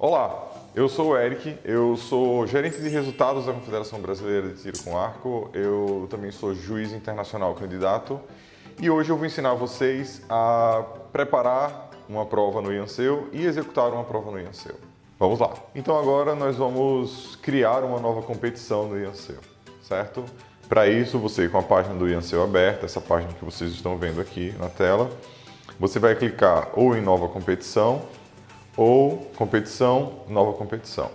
Olá, eu sou o Eric, eu sou gerente de resultados da Confederação Brasileira de Tiro com Arco, eu também sou juiz internacional candidato e hoje eu vou ensinar vocês a preparar uma prova no IANSEU e executar uma prova no IANSEU. Vamos lá! Então agora nós vamos criar uma nova competição no IANSEU, certo? Para isso, você com a página do IANSEU aberta, essa página que vocês estão vendo aqui na tela, você vai clicar ou em nova competição, ou competição, nova competição.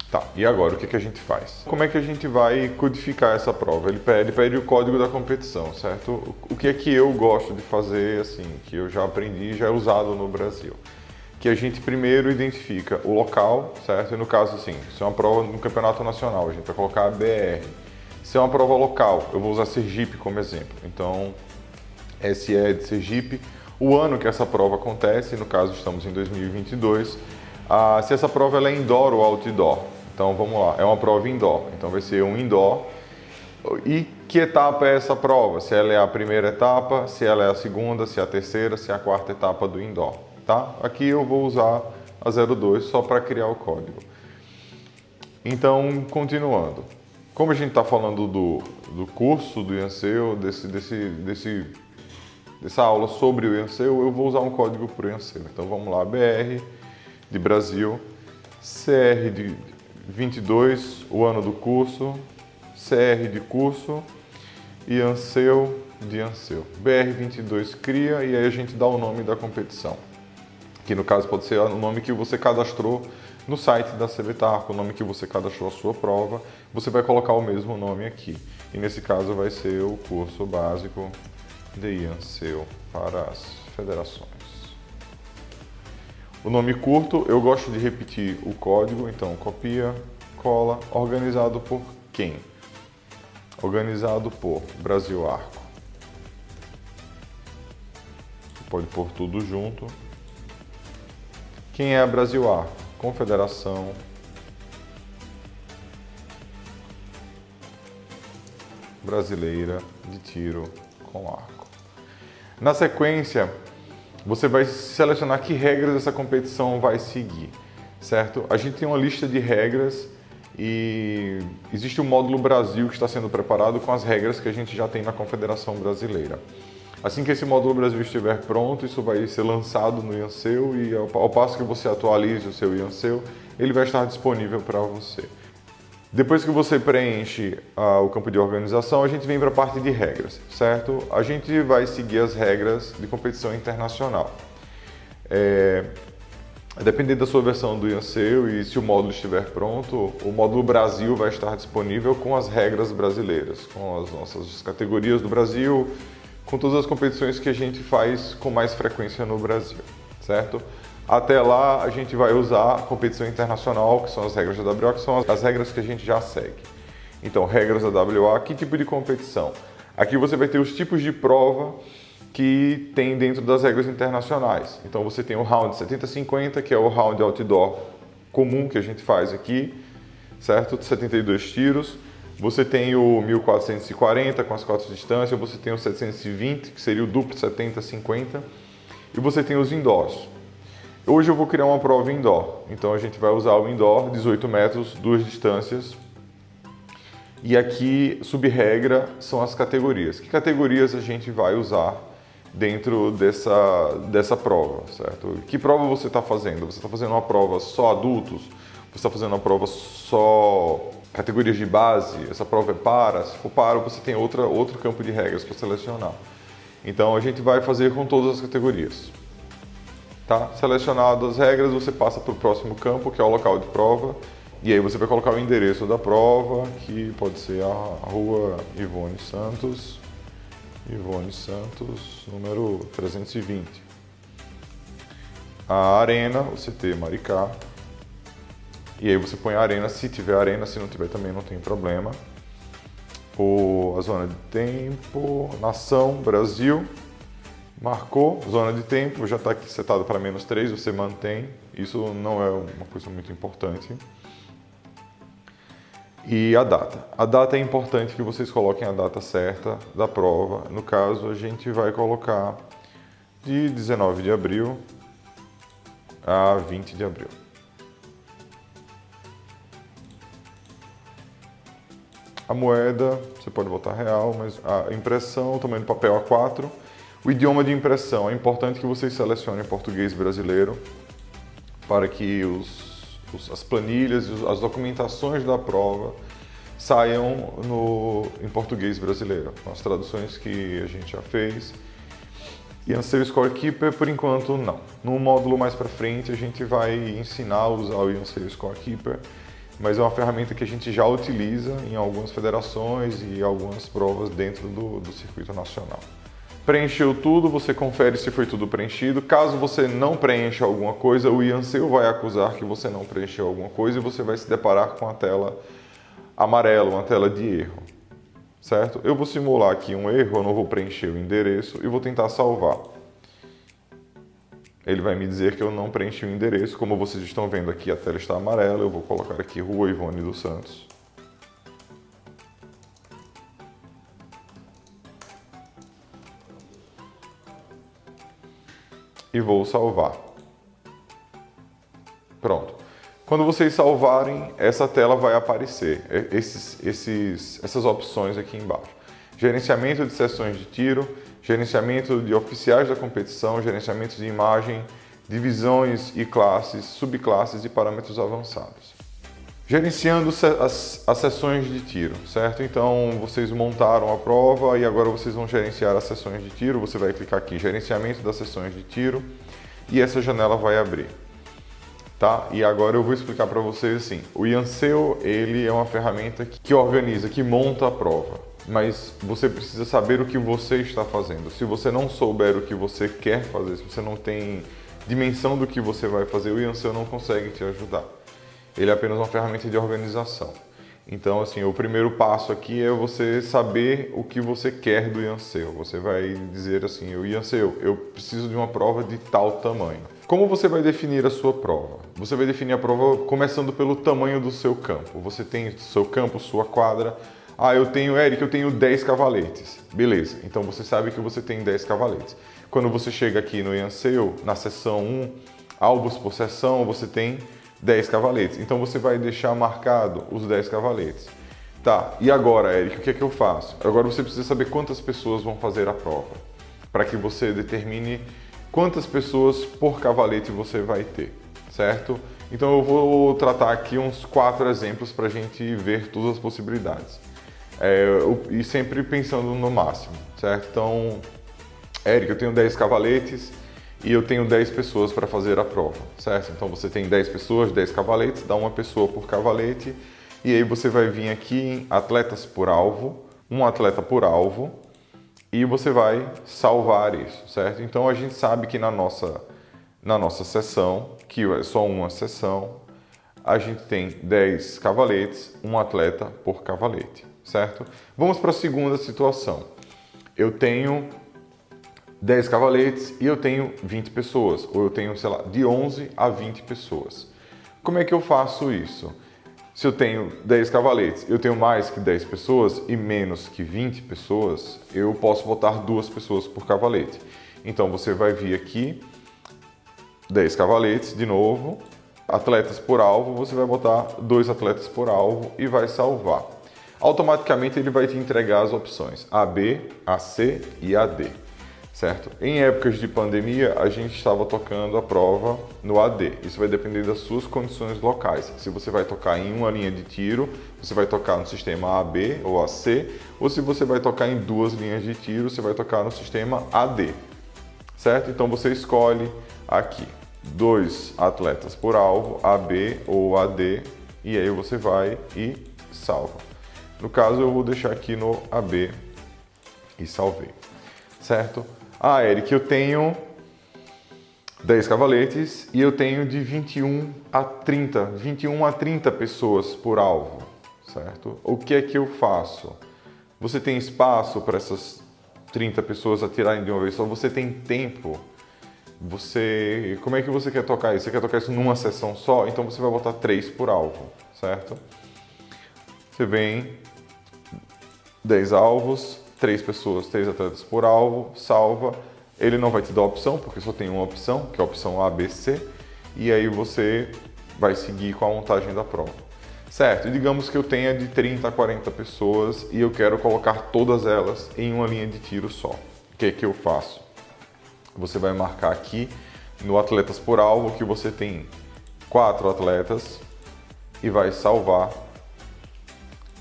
Tá, e agora o que a gente faz? Como é que a gente vai codificar essa prova? Ele pede o código da competição, certo? O que é que eu gosto de fazer, assim, que eu já aprendi e já é usado no Brasil? Que a gente primeiro identifica o local, certo? E no caso, assim, se é uma prova no campeonato nacional, a gente vai colocar a BR. Se é uma prova local, eu vou usar Sergipe como exemplo. Então, SE de Sergipe. O ano que essa prova acontece, no caso estamos em 2022, se essa prova ela é indoor ou outdoor. Então vamos lá, é uma prova indoor, então vai ser um indoor. E que etapa é essa prova? Se ela é a primeira etapa, se ela é a segunda, se é a terceira, se é a quarta etapa do indoor, tá? Aqui eu vou usar a 02 só para criar o código. Então, continuando. Como a gente está falando do curso do IANSEU, dessa aula sobre o IANSEU, eu vou usar um código para o IANSEU. Então vamos lá, BR de Brasil, CR de 22, o ano do curso, CR de curso, IANSEU de IANSEU. BR 22 cria e aí a gente dá o nome da competição, que no caso pode ser o nome que você cadastrou no site da CBTARC, o nome que você cadastrou a sua prova, você vai colocar o mesmo nome aqui. E nesse caso vai ser o curso básico de IANSEU para as federações. O nome curto, eu gosto de repetir o código, então copia, cola, organizado por quem? Organizado por Brasil Arco. Pode pôr tudo junto. Quem é a Brasil Arco? Confederação Brasileira de Tiro com Arco. Na sequência, você vai selecionar que regras essa competição vai seguir, certo? A gente tem uma lista de regras e existe o módulo Brasil que está sendo preparado com as regras que a gente já tem na Confederação Brasileira. Assim que esse módulo Brasil estiver pronto, isso vai ser lançado no IANSEU e ao passo que você atualize o seu IANSEU, ele vai estar disponível para você. Depois que você preenche o campo de organização, a gente vem para a parte de regras, certo? A gente vai seguir as regras de competição internacional. Dependendo da sua versão do IANSEU e se o módulo estiver pronto, o módulo Brasil vai estar disponível com as regras brasileiras, com as nossas categorias do Brasil, com todas as competições que a gente faz com mais frequência no Brasil, certo? Até lá, a gente vai usar a competição internacional, que são as regras da WA, que são as regras que a gente já segue. Então, regras da WA, que tipo de competição? Aqui você vai ter os tipos de prova que tem dentro das regras internacionais. Então, você tem o round 70-50, que é o round outdoor comum que a gente faz aqui, certo? De 72 tiros. Você tem o 1440 com as 4 distâncias, você tem o 720, que seria o duplo 70-50, e você tem os indoors. Hoje eu vou criar uma prova indoor, então a gente vai usar o indoor, 18 metros, 2 distâncias. E aqui, sub-regra, são as categorias. Que categorias a gente vai usar dentro dessa prova, certo? Que prova você está fazendo? Você está fazendo uma prova só adultos? Você está fazendo uma prova só categorias de base? Essa prova é para? Se for para, você tem outro campo de regras para selecionar. Então a gente vai fazer com todas as categorias. Tá? Selecionado as regras, você passa para o próximo campo, que é o local de prova, e aí você vai colocar o endereço da prova, que pode ser a rua Ivone Santos, número 320. A arena, o CT Maricá, e aí você põe a arena, se tiver arena, se não tiver também não tem problema. A zona de tempo, nação, Brasil. Marcou, zona de tempo, já está aqui setado para -3, você mantém. Isso não é uma coisa muito importante. E a data. A data é importante que vocês coloquem a data certa da prova. No caso, a gente vai colocar de 19 de abril a 20 de abril. A moeda, você pode botar real, mas a impressão, o tamanho do papel A4. O idioma de impressão, é importante que vocês selecionem português brasileiro para que as planilhas e as documentações da prova saiam em português brasileiro, com as traduções que a gente já fez. E Anseu Scorekeeper, por enquanto, não. No módulo mais para frente, a gente vai ensinar a usar o Anseu Scorekeeper, mas é uma ferramenta que a gente já utiliza em algumas federações e algumas provas dentro do circuito nacional. Preencheu tudo, você confere se foi tudo preenchido. Caso você não preencha alguma coisa, o Anseu vai acusar que você não preencheu alguma coisa e você vai se deparar com a tela amarela, uma tela de erro, certo? Eu vou simular aqui um erro, eu não vou preencher o endereço e vou tentar salvar. Ele vai me dizer que eu não preenchi o endereço. Como vocês estão vendo aqui, a tela está amarela. Eu vou colocar aqui Rua Ivone dos Santos. E vou salvar. Pronto. Quando vocês salvarem, essa tela vai aparecer. Essas opções aqui embaixo. Gerenciamento de sessões de tiro, gerenciamento de oficiais da competição, gerenciamento de imagem, divisões e classes, subclasses e parâmetros avançados. Gerenciando as sessões de tiro, certo? Então, vocês montaram a prova e agora vocês vão gerenciar as sessões de tiro. Você vai clicar aqui em gerenciamento das sessões de tiro e essa janela vai abrir. Tá? E agora eu vou explicar para vocês assim, o Anseu, ele é uma ferramenta que organiza, que monta a prova, mas você precisa saber o que você está fazendo. Se você não souber o que você quer fazer, se você não tem dimensão do que você vai fazer, o Anseu não consegue te ajudar. Ele é apenas uma ferramenta de organização. Então, assim, o primeiro passo aqui é você saber o que você quer do Anseu. Você vai dizer assim, o Anseu, eu preciso de uma prova de tal tamanho. Como você vai definir a sua prova? Você vai definir a prova começando pelo tamanho do seu campo. Você tem seu campo, sua quadra. Ah, eu tenho 10 cavaletes. Beleza, então você sabe que você tem 10 cavaletes. Quando você chega aqui no Anseu, na seção 1, alvos por seção, você tem 10 cavaletes. Então você vai deixar marcado os 10 cavaletes. Tá, e agora, Eric, o que é que eu faço? Agora você precisa saber quantas pessoas vão fazer a prova, para que você determine quantas pessoas por cavalete você vai ter, certo? Então eu vou tratar aqui uns 4 exemplos para a gente ver todas as possibilidades. E sempre pensando no máximo, certo? Então, Eric, eu tenho 10 cavaletes e eu tenho 10 pessoas para fazer a prova, certo? Então você tem 10 pessoas, 10 cavaletes, dá uma pessoa por cavalete e aí você vai vir aqui em atletas por alvo, um atleta por alvo e você vai salvar isso, certo? Então a gente sabe que na nossa sessão, que é só uma sessão, a gente tem 10 cavaletes, um atleta por cavalete, certo? Vamos para a segunda situação. Eu tenho 10 cavaletes e eu tenho 20 pessoas, ou eu tenho, sei lá, de 11 a 20 pessoas. Como é que eu faço isso? Se eu tenho 10 cavaletes, eu tenho mais que 10 pessoas e menos que 20 pessoas, eu posso botar 2 pessoas por cavalete. Então você vai vir aqui, 10 cavaletes de novo, atletas por alvo, você vai botar 2 atletas por alvo e vai salvar. Automaticamente ele vai te entregar as opções AB, AC e AD. Certo? Em épocas de pandemia, a gente estava tocando a prova no AD. Isso vai depender das suas condições locais. Se você vai tocar em uma linha de tiro, você vai tocar no sistema AB ou AC, ou se você vai tocar em 2 linhas de tiro, você vai tocar no sistema AD. Certo? Então você escolhe aqui 2 atletas por alvo, AB ou AD, e aí você vai e salva. No caso, eu vou deixar aqui no AB e salvei. Certo? Ah, Eric, eu tenho 10 cavaletes e eu tenho de 21 a 30 pessoas por alvo, certo? O que é que eu faço? Você tem espaço para essas 30 pessoas atirarem de uma vez só? Você tem tempo? Como é que você quer tocar isso? Você quer tocar isso numa sessão só? Então você vai botar 3 por alvo, certo? Você vem, 10 alvos, 3 pessoas, 3 atletas por alvo, salva. Ele não vai te dar opção, porque só tem uma opção, que é a opção ABC. e aí você vai seguir com a montagem da prova. Certo, e digamos que eu tenha de 30 a 40 pessoas e eu quero colocar todas elas em uma linha de tiro só. O que é que eu faço? Você vai marcar aqui no atletas por alvo que você tem 4 atletas e vai salvar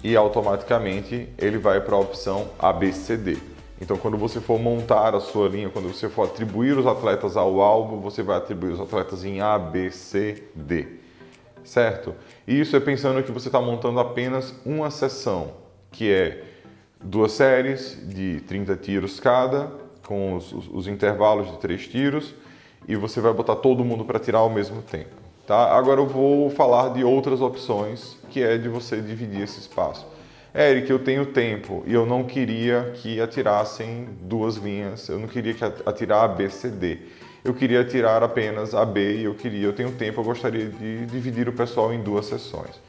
e automaticamente ele vai para a opção ABCD. Então quando você for montar a sua linha, quando você for atribuir os atletas ao alvo, você vai atribuir os atletas em ABCD. Certo? E isso é pensando que você está montando apenas uma sessão, que é 2 séries de 30 tiros cada, com os intervalos de 3 tiros, e você vai botar todo mundo para tirar ao mesmo tempo. Tá? Agora eu vou falar de outras opções, que é de você dividir esse espaço. Eric, eu tenho tempo e eu não queria que atirassem 2 linhas, eu não queria que atirar ABCD. Eu queria atirar apenas A, B e eu tenho tempo, eu gostaria de dividir o pessoal em 2 sessões.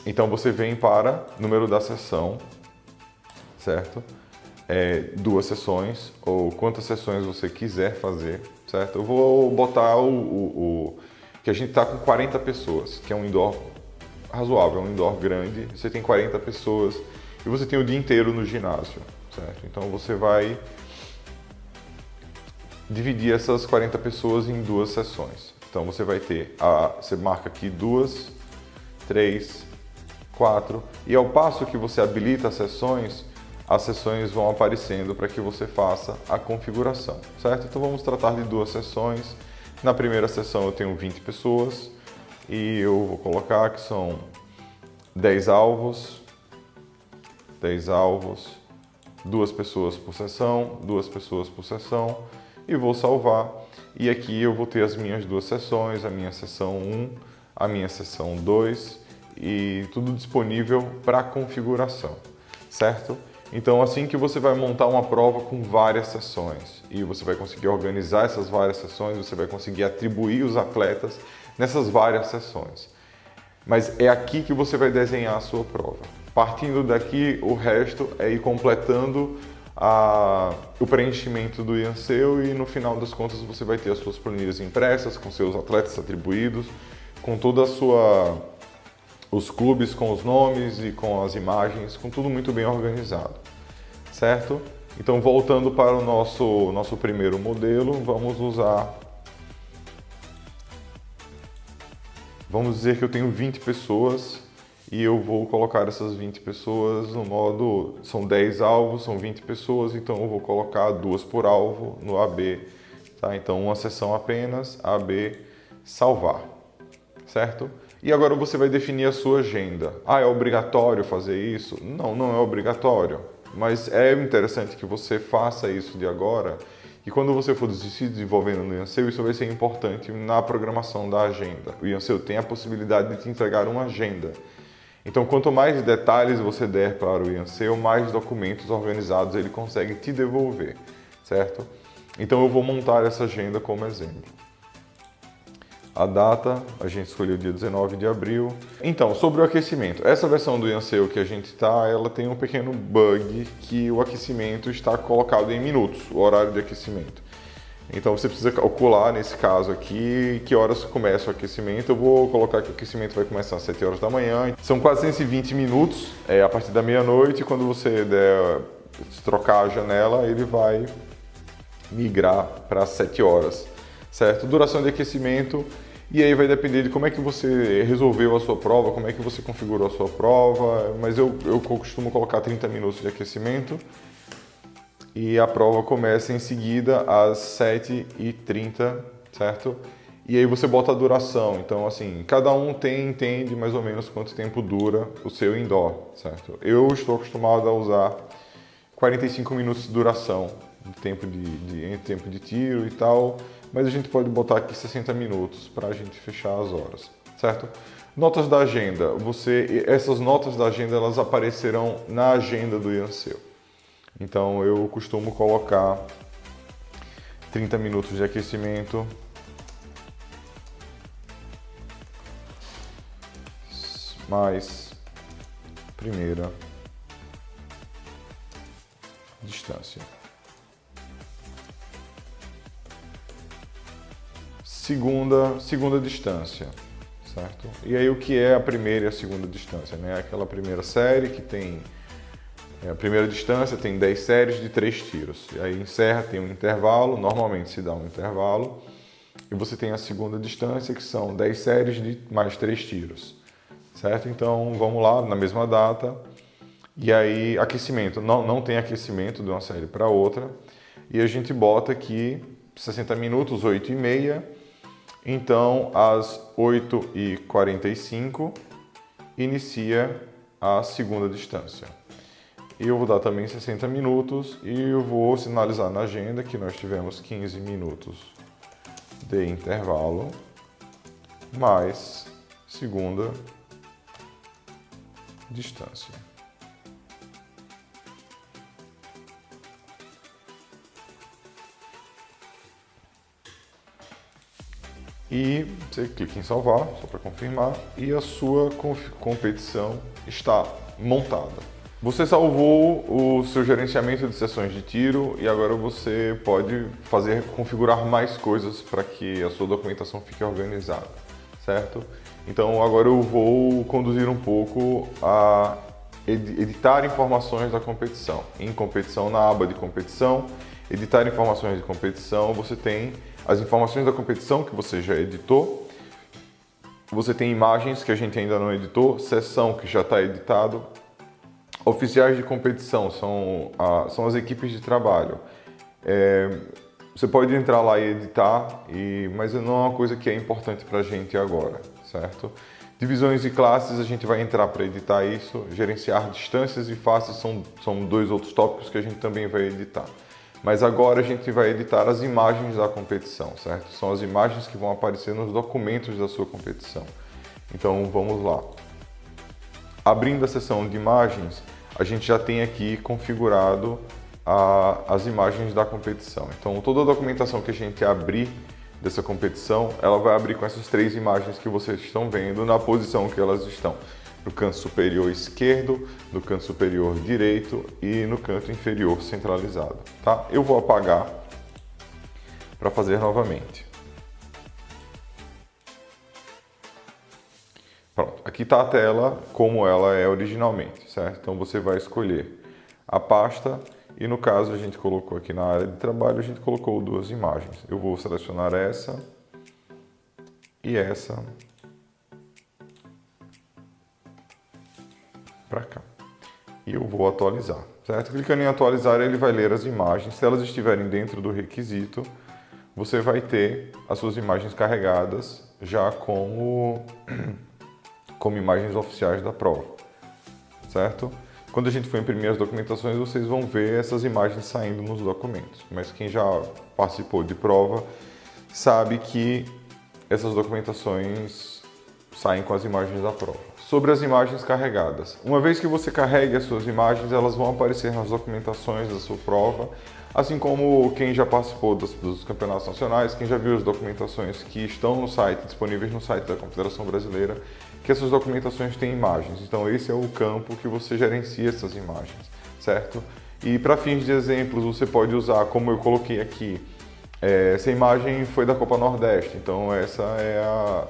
Então você vem para número da sessão, certo? 2 sessões, ou quantas sessões você quiser fazer, certo? Eu vou botar que a gente está com 40 pessoas, que é um indoor razoável, é um indoor grande. Você tem 40 pessoas e você tem o dia inteiro no ginásio, certo? Então você vai dividir essas 40 pessoas em 2 sessões. Então você vai ter, você marca aqui 2, 3, 4 e ao passo que você habilita as sessões vão aparecendo para que você faça a configuração, certo? Então vamos tratar de 2 sessões. Na primeira sessão eu tenho 20 pessoas e eu vou colocar que são 10 alvos, 2 pessoas por sessão, 2 pessoas por sessão. E vou salvar, e aqui eu vou ter as minhas 2 sessões, a minha sessão 1, a minha sessão 2 e tudo disponível para configuração, certo? Então assim que você vai montar uma prova com várias sessões e você vai conseguir organizar essas várias sessões, você vai conseguir atribuir os atletas nessas várias sessões. Mas é aqui que você vai desenhar a sua prova. Partindo daqui, o resto é ir completando o preenchimento do IANSEU e no final das contas você vai ter as suas planilhas impressas com seus atletas atribuídos, com toda os clubes com os nomes e com as imagens, com tudo muito bem organizado, certo? Então voltando para o nosso primeiro modelo, vamos dizer que eu tenho 20 pessoas e eu vou colocar essas 20 pessoas no modo, são 10 alvos, são 20 pessoas, então eu vou colocar 2 por alvo no AB, tá? Então uma sessão apenas, AB, salvar, certo? E agora você vai definir a sua agenda. É obrigatório fazer isso? Não, não é obrigatório, mas é interessante que você faça isso de agora e quando você for se desenvolvendo no IANSEU, isso vai ser importante na programação da agenda. O IANSEU tem a possibilidade de te entregar uma agenda. Então, quanto mais detalhes você der para o IANSEU, mais documentos organizados ele consegue te devolver, certo? Então, eu vou montar essa agenda como exemplo. A data, a gente escolheu dia 19 de abril. Então, sobre o aquecimento. Essa versão do IANSEU que a gente está, ela tem um pequeno bug que o aquecimento está colocado em minutos, o horário de aquecimento. Então você precisa calcular, nesse caso aqui, que horas começa o aquecimento. Eu vou colocar que o aquecimento vai começar às 7 horas da manhã. São quase 120 minutos a partir da meia-noite. Quando você trocar a janela, ele vai migrar para 7 horas, certo? Duração de aquecimento, e aí vai depender de como é que você resolveu a sua prova, como é que você configurou a sua prova, mas eu costumo colocar 30 minutos de aquecimento. E a prova começa em seguida às 7h30, certo? E aí você bota a duração. Então, assim, cada um entende mais ou menos quanto tempo dura o seu indoor, certo? Eu estou acostumado a usar 45 minutos de duração, entre tempo de tiro e tal, mas a gente pode botar aqui 60 minutos para a gente fechar as horas, certo? Notas da agenda. Essas notas da agenda, elas aparecerão na agenda do IANSEU. Então eu costumo colocar 30 minutos de aquecimento, mais primeira distância. segunda distância, certo? E aí o que é a primeira e a segunda distância, né? Aquela primeira série que tem a primeira distância tem 10 séries de 3 tiros. E aí encerra, tem um intervalo, normalmente se dá um intervalo. E você tem a segunda distância, que são 10 séries de mais 3 tiros, certo? Então vamos lá, na mesma data. E aí aquecimento, não tem aquecimento de uma série para outra. E a gente bota aqui 60 minutos, 8h30. Então às 8h45 inicia a segunda distância. E eu vou dar também 60 minutos e eu vou sinalizar na agenda que nós tivemos 15 minutos de intervalo, mais segunda distância. E você clica em salvar, só para confirmar, e a sua competição está montada. Você salvou o seu gerenciamento de sessões de tiro e agora você pode configurar mais coisas para que a sua documentação fique organizada, certo? Então agora eu vou conduzir um pouco a editar informações da competição. Em competição, na aba de competição, editar informações de competição, você tem as informações da competição que você já editou, você tem imagens que a gente ainda não editou, sessão que já está editado. Oficiais de competição são as equipes de trabalho. Você pode entrar lá e editar, mas não é uma coisa que é importante para a gente agora, certo? Divisões e classes, a gente vai entrar para editar isso. Gerenciar distâncias e faces são 2 outros tópicos que a gente também vai editar. Mas agora a gente vai editar as imagens da competição, certo? São as imagens que vão aparecer nos documentos da sua competição. Então vamos lá. Abrindo a seção de imagens, a gente já tem aqui configurado as imagens da competição. Então, toda a documentação que a gente abrir dessa competição, ela vai abrir com essas 3 imagens que vocês estão vendo na posição que elas estão. No canto superior esquerdo, no canto superior direito e no canto inferior centralizado. Tá? Eu vou apagar para fazer novamente. Pronto, aqui está a tela como ela é originalmente, certo? Então você vai escolher a pasta e no caso a gente colocou aqui na área de trabalho, a gente colocou 2 imagens. Eu vou selecionar essa e essa para cá. E eu vou atualizar, certo? Clicando em atualizar, ele vai ler as imagens. Se elas estiverem dentro do requisito, você vai ter as suas imagens carregadas já como imagens oficiais da prova, certo? Quando a gente for imprimir as documentações, vocês vão ver essas imagens saindo nos documentos. Mas quem já participou de prova sabe que essas documentações saem com as imagens da prova. Sobre as imagens carregadas. Uma vez que você carregue as suas imagens, elas vão aparecer nas documentações da sua prova, assim como quem já participou dos campeonatos nacionais, quem já viu as documentações que estão no site, disponíveis no site da Confederação Brasileira, que essas documentações têm imagens. Então esse é o campo que você gerencia essas imagens, certo? E para fins de exemplos, você pode usar, como eu coloquei aqui, essa imagem foi da Copa Nordeste, então essa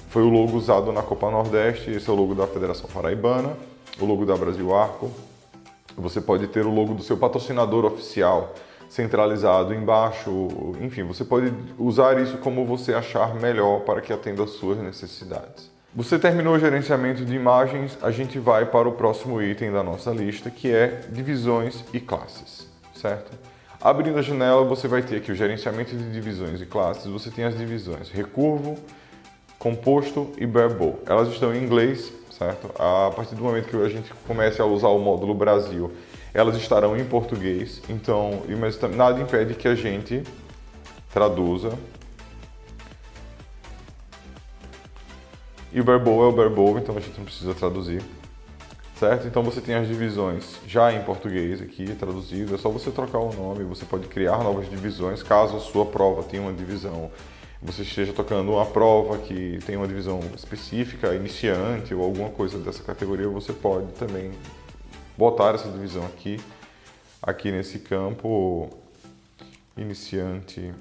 foi o logo usado na Copa Nordeste, esse é o logo da Federação Paraibana, o logo da Brasil Arco. Você pode ter o logo do seu patrocinador oficial centralizado embaixo, enfim, você pode usar isso como você achar melhor para que atenda às suas necessidades. Você terminou o gerenciamento de imagens, a gente vai para o próximo item da nossa lista, que é divisões e classes, certo? Abrindo a janela, você vai ter aqui o gerenciamento de divisões e classes, você tem as divisões recurvo, composto e bare-bow. Elas estão em inglês, certo? A partir do momento que a gente comece a usar o módulo Brasil, elas estarão em português, então, mas nada impede que a gente traduza. E o bare-bow é o bare-bow, então a gente não precisa traduzir, certo? Então você tem as divisões já em português aqui, traduzido, é só você trocar o nome, você pode criar novas divisões, caso a sua prova tenha uma divisão, você esteja tocando uma prova que tem uma divisão específica, iniciante ou alguma coisa dessa categoria, você pode também botar essa divisão aqui nesse campo, iniciante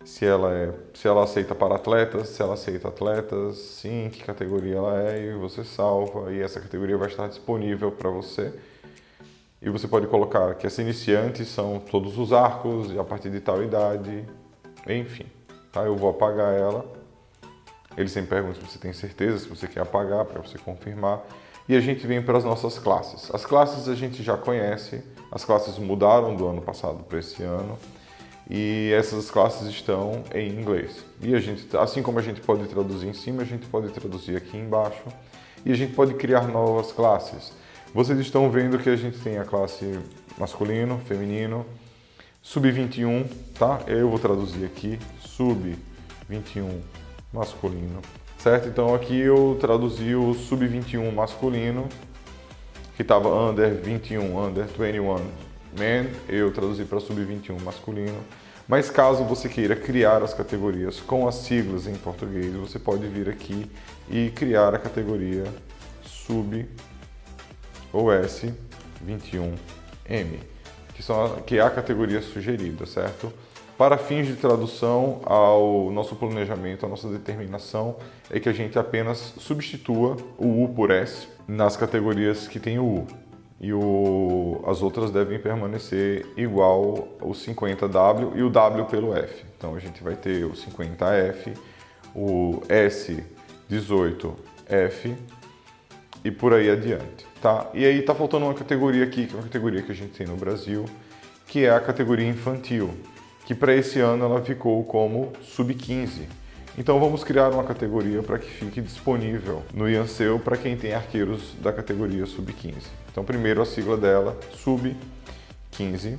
se ela aceita para atletas, se ela aceita atletas, sim, que categoria ela é, e você salva, e essa categoria vai estar disponível para você. E você pode colocar que essa iniciante são todos os arcos, a partir de tal idade, enfim. Tá? Eu vou apagar ela. Ele sempre pergunta se você tem certeza, se você quer apagar, para você confirmar. E a gente vem para as nossas classes. As classes a gente já conhece, as classes mudaram do ano passado para esse ano. E essas classes estão em inglês. E a gente, assim como a gente pode traduzir em cima, a gente pode traduzir aqui embaixo. E a gente pode criar novas classes. Vocês estão vendo que a gente tem a classe masculino, feminino, sub-21, tá? Eu vou traduzir aqui, sub-21 masculino, certo? Então aqui eu traduzi o sub-21 masculino, que estava under 21, under 21 men, eu traduzi para sub-21 masculino. Mas caso você queira criar as categorias com as siglas em português, você pode vir aqui e criar a categoria sub ou S21M, que é a categoria sugerida, certo? Para fins de tradução, ao nosso planejamento, a nossa determinação é que a gente apenas substitua o U por S nas categorias que tem o U. E as outras devem permanecer igual o 50W e o W pelo F. Então a gente vai ter o 50F, o S18F e por aí adiante, tá? E aí tá faltando uma categoria aqui, que é uma categoria que a gente tem no Brasil, que é a categoria infantil, que para esse ano ela ficou como sub-15. Então vamos criar uma categoria para que fique disponível no IANSEU para quem tem arqueiros da categoria sub-15. Então primeiro a sigla dela, sub-15,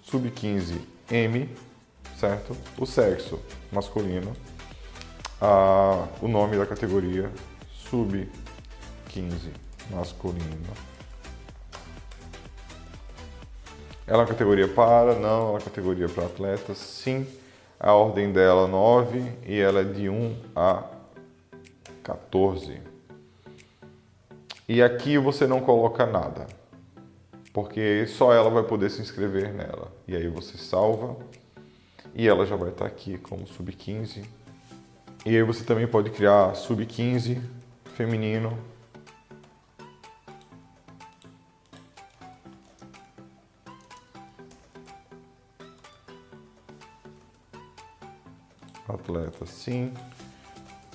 sub-15M, certo? O sexo masculino, o nome da categoria, sub-15 masculino. Ela é uma categoria para? Não, ela é uma categoria para atletas, sim. A ordem dela é 9 e ela é de 1 a 14. E aqui você não coloca nada, porque só ela vai poder se inscrever nela. E aí você salva e ela já vai estar aqui como sub-15. E aí você também pode criar sub-15 feminino. Atleta, sim.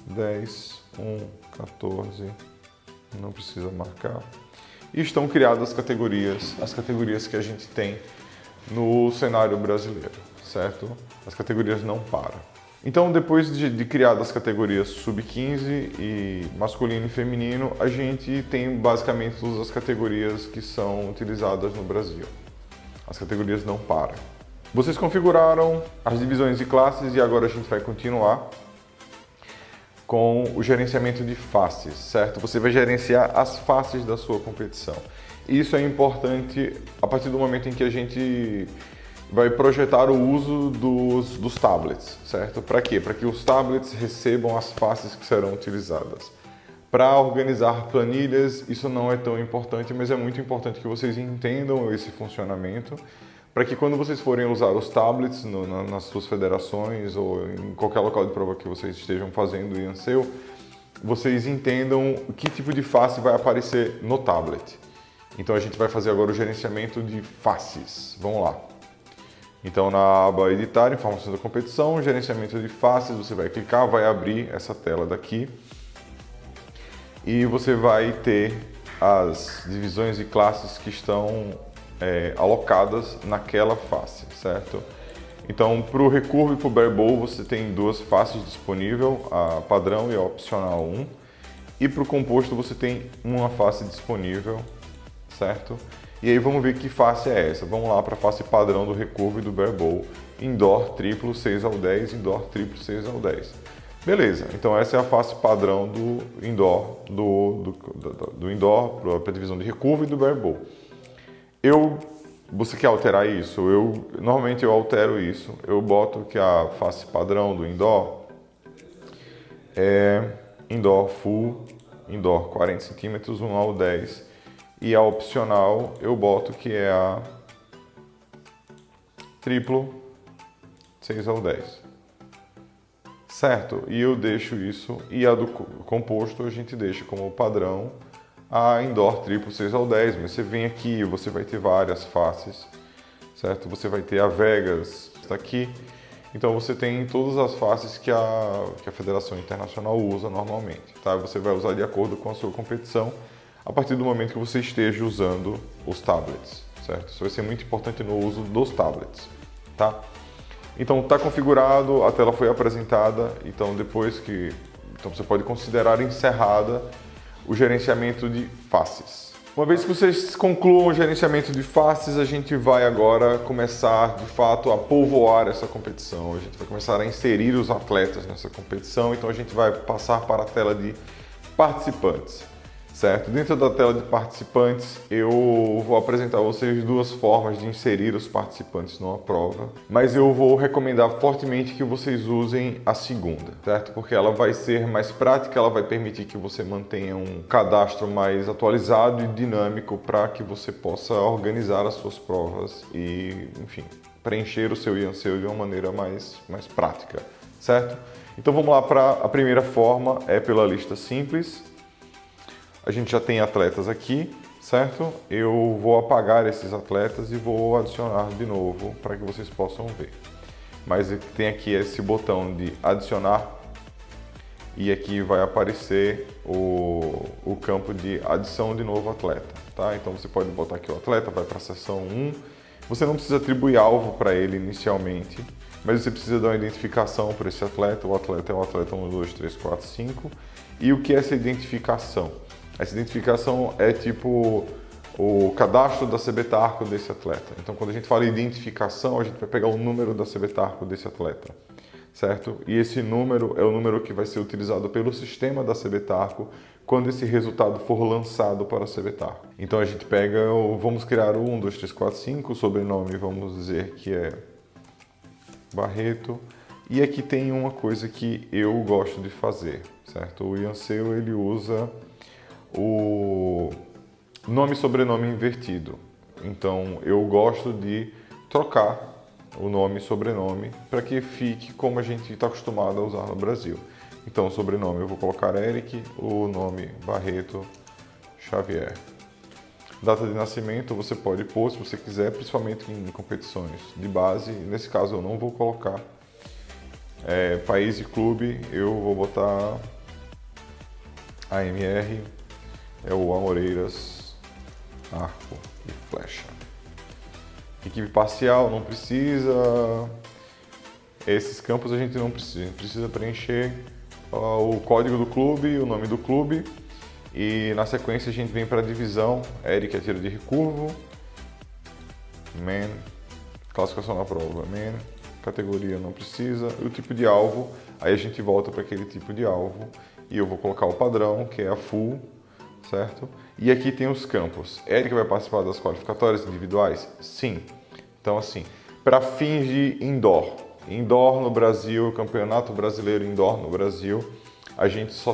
10, 1, 14. Não precisa marcar. E estão criadas as categorias que a gente tem no cenário brasileiro, certo? As categorias não param. Então, depois de criadas as categorias sub-15 e masculino e feminino, a gente tem basicamente todas as categorias que são utilizadas no Brasil. As categorias não param. Vocês configuraram as divisões de classes e agora a gente vai continuar com o gerenciamento de faces, certo? Você vai gerenciar as faces da sua competição. Isso é importante a partir do momento em que a gente vai projetar o uso dos tablets, certo? Para quê? Para que os tablets recebam as faces que serão utilizadas. Para organizar planilhas, isso não é tão importante, mas é muito importante que vocês entendam esse funcionamento, para que quando vocês forem usar os tablets nas suas federações ou em qualquer local de prova que vocês estejam fazendo em IANSEU, vocês entendam que tipo de face vai aparecer no tablet. Então a gente vai fazer agora o gerenciamento de faces. Vamos lá. Então na aba editar, informações da competição, gerenciamento de faces, você vai clicar, vai abrir essa tela daqui e você vai ter as divisões e classes que estão alocadas naquela face, certo? Então, para o recurvo e para o bare bowl, você tem duas faces disponíveis, a padrão e a opcional 1. E para o composto, você tem uma face disponível, certo? E aí vamos ver que face é essa. Vamos lá para a face padrão do recurvo e do bare bowl. Indoor triplo 6 ao 10, indoor triplo 6 ao 10. Beleza, então essa é a face padrão do indoor, do indoor para a divisão de recurvo e do bare bowl. Você quer alterar isso? Normalmente eu altero isso. Eu boto que a face padrão do indoor é indoor full, indoor 40 cm, 1 ao 10. E a opcional eu boto que é a triplo, 6 ao 10. Certo? E eu deixo isso, e a do composto a gente deixa como padrão a indoor triplo 6 ao 10, mas você vem aqui e você vai ter várias faces, certo? Você vai ter a Vegas, está aqui, então você tem todas as faces que a Federação Internacional usa normalmente, tá? Você vai usar de acordo com a sua competição, a partir do momento que você esteja usando os tablets, certo? Isso vai ser muito importante no uso dos tablets, tá? Então está configurado, a tela foi apresentada, então você pode considerar encerrada o gerenciamento de faces. Uma vez que vocês concluam o gerenciamento de faces, a gente vai agora começar de fato a povoar essa competição. A gente vai começar a inserir os atletas nessa competição, então a gente vai passar para a tela de participantes. Certo? Dentro da tela de participantes, eu vou apresentar a vocês duas formas de inserir os participantes numa prova, mas eu vou recomendar fortemente que vocês usem a segunda, certo? Porque ela vai ser mais prática, ela vai permitir que você mantenha um cadastro mais atualizado e dinâmico para que você possa organizar as suas provas e, enfim, preencher o seu IANSEU de uma maneira mais prática, certo? Então vamos lá para a primeira forma, é pela lista simples. A gente já tem atletas aqui, certo? Eu vou apagar esses atletas e vou adicionar de novo para que vocês possam ver. Mas tem aqui esse botão de adicionar e aqui vai aparecer o campo de adição de novo atleta, tá? Então você pode botar aqui o atleta, vai para a seção 1. Você não precisa atribuir alvo para ele inicialmente, mas você precisa dar uma identificação para esse atleta. O atleta é o atleta 1, 2, 3, 4, 5. E o que é essa identificação? Essa identificação é tipo o cadastro da CBTARCO desse atleta. Então, quando a gente fala identificação, a gente vai pegar o número da CBTARCO desse atleta, certo? E esse número é o número que vai ser utilizado pelo sistema da CBTARCO quando esse resultado for lançado para a CBTARCO. Então, a gente pega, vamos criar o 1, 2, 3, 4, 5, o sobrenome vamos dizer que é Barreto. E aqui tem uma coisa que eu gosto de fazer, certo? O IANSEU, ele usa o nome e sobrenome invertido. Então eu gosto de trocar o nome e sobrenome para que fique como a gente está acostumado a usar no Brasil. Então o sobrenome eu vou colocar Eric, o nome Barreto Xavier. Data de nascimento você pode pôr se você quiser, principalmente em competições de base. Nesse caso eu não vou colocar. País e clube eu vou botar AMR. É o Amoreiras, arco e flecha. Equipe parcial não precisa. Esses campos a gente não precisa. A gente precisa preencher o código do clube, o nome do clube. E na sequência a gente vem para a divisão. Eric é tiro de recurvo. Man. Classificação na prova. Man. Categoria não precisa. E o tipo de alvo. Aí a gente volta para aquele tipo de alvo. E eu vou colocar o padrão, que é a full. Certo? E aqui tem os campos. Eric vai participar das qualificatórias individuais? Sim. Então, assim, para fins de indoor. Indoor no Brasil, Campeonato Brasileiro Indoor no Brasil, a gente só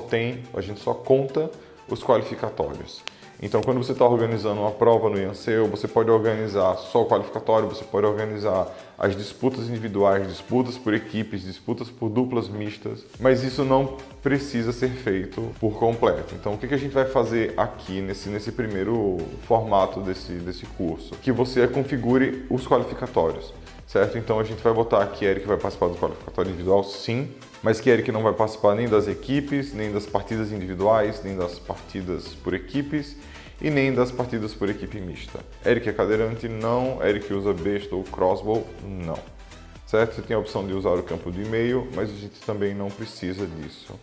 conta os qualificatórios. Então, quando você está organizando uma prova no IANSEU, você pode organizar só o qualificatório, você pode organizar as disputas individuais, disputas por equipes, disputas por duplas mistas, mas isso não precisa ser feito por completo. Então, o que a gente vai fazer aqui nesse primeiro formato desse curso? Que você configure os qualificatórios, certo? Então, a gente vai botar que Eric vai participar do qualificatório individual, sim, mas que Eric não vai participar nem das equipes, nem das partidas individuais, nem das partidas por equipes e nem das partidas por equipe mista. Eric é cadeirante? Não. Eric usa besta ou crossbow? Não. Certo? Você tem a opção de usar o campo de e-mail, mas a gente também não precisa disso,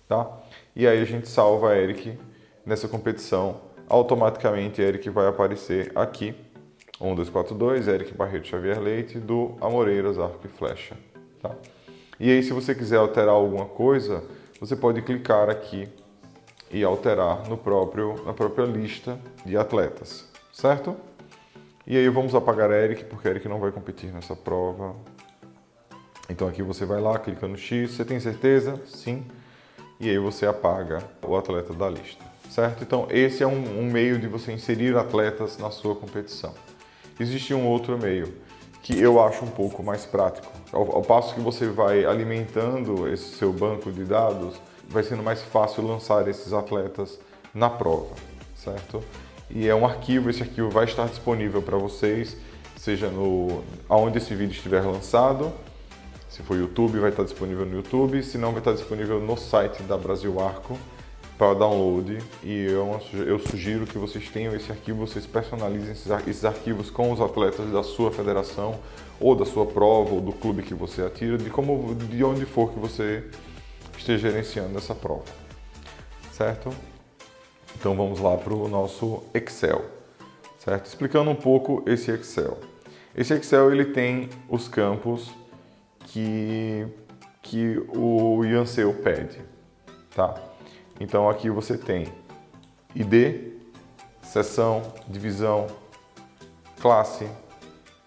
tá? E aí a gente salva Eric nessa competição. Automaticamente Eric vai aparecer aqui. 1, 2, 4, 2, Eric Barreto Xavier Leite, do Amoreiras Arco e Flecha, tá? E aí, se você quiser alterar alguma coisa, você pode clicar aqui e alterar na própria lista de atletas, certo? E aí vamos apagar Eric, porque Eric não vai competir nessa prova. Então aqui você vai lá, clica no X, você tem certeza? Sim. E aí você apaga o atleta da lista, certo? Então esse é um meio de você inserir atletas na sua competição. Existe um outro meio, que eu acho um pouco mais prático. Ao passo que você vai alimentando esse seu banco de dados, vai sendo mais fácil lançar esses atletas na prova, certo? E é um arquivo, esse arquivo vai estar disponível para vocês, seja aonde esse vídeo estiver lançado. Se for YouTube, vai estar disponível no YouTube, se não, vai estar disponível no site da Brasil Arco para download. E eu sugiro que vocês tenham esse arquivo, vocês personalizem esses arquivos com os atletas da sua federação, ou da sua prova, ou do clube que você atira, de onde for que você esteja gerenciando essa prova, certo? Então vamos lá para o nosso Excel, certo? Explicando um pouco esse Excel. Esse Excel ele tem os campos que o Ianseu pede, tá? Então aqui você tem ID, seção, divisão, classe,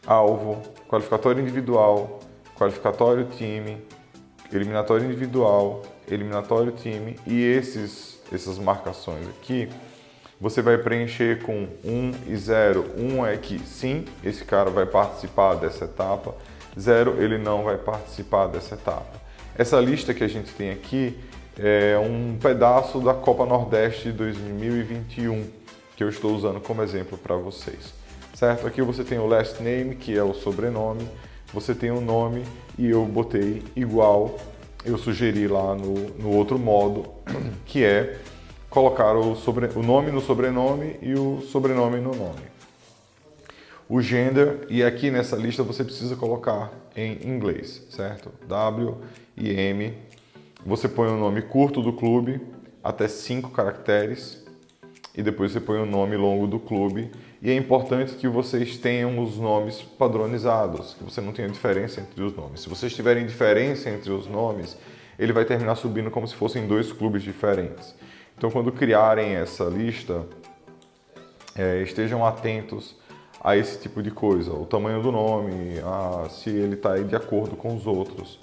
alvo, qualificatório individual, qualificatório time, eliminatório individual, eliminatório time, e essas marcações aqui você vai preencher com 1 e 0. 1 é que sim, esse cara vai participar dessa etapa, 0 ele não vai participar dessa etapa. Essa lista que a gente tem aqui é um pedaço da Copa Nordeste 2021 que eu estou usando como exemplo para vocês, certo? Aqui você tem o last name, que é o sobrenome, você tem o nome, e eu botei igual, eu sugeri lá no outro modo, que é colocar o nome no sobrenome e o sobrenome no nome. O gender, e aqui nessa lista você precisa colocar em inglês, certo? W e M. Você põe o nome curto do clube, até 5 caracteres, e depois você põe o nome longo do clube. E é importante que vocês tenham os nomes padronizados, que você não tenha diferença entre os nomes. Se vocês tiverem diferença entre os nomes, ele vai terminar subindo como se fossem 2 clubes diferentes. Então, quando criarem essa lista, estejam atentos a esse tipo de coisa, o tamanho do nome, se ele está de acordo com os outros.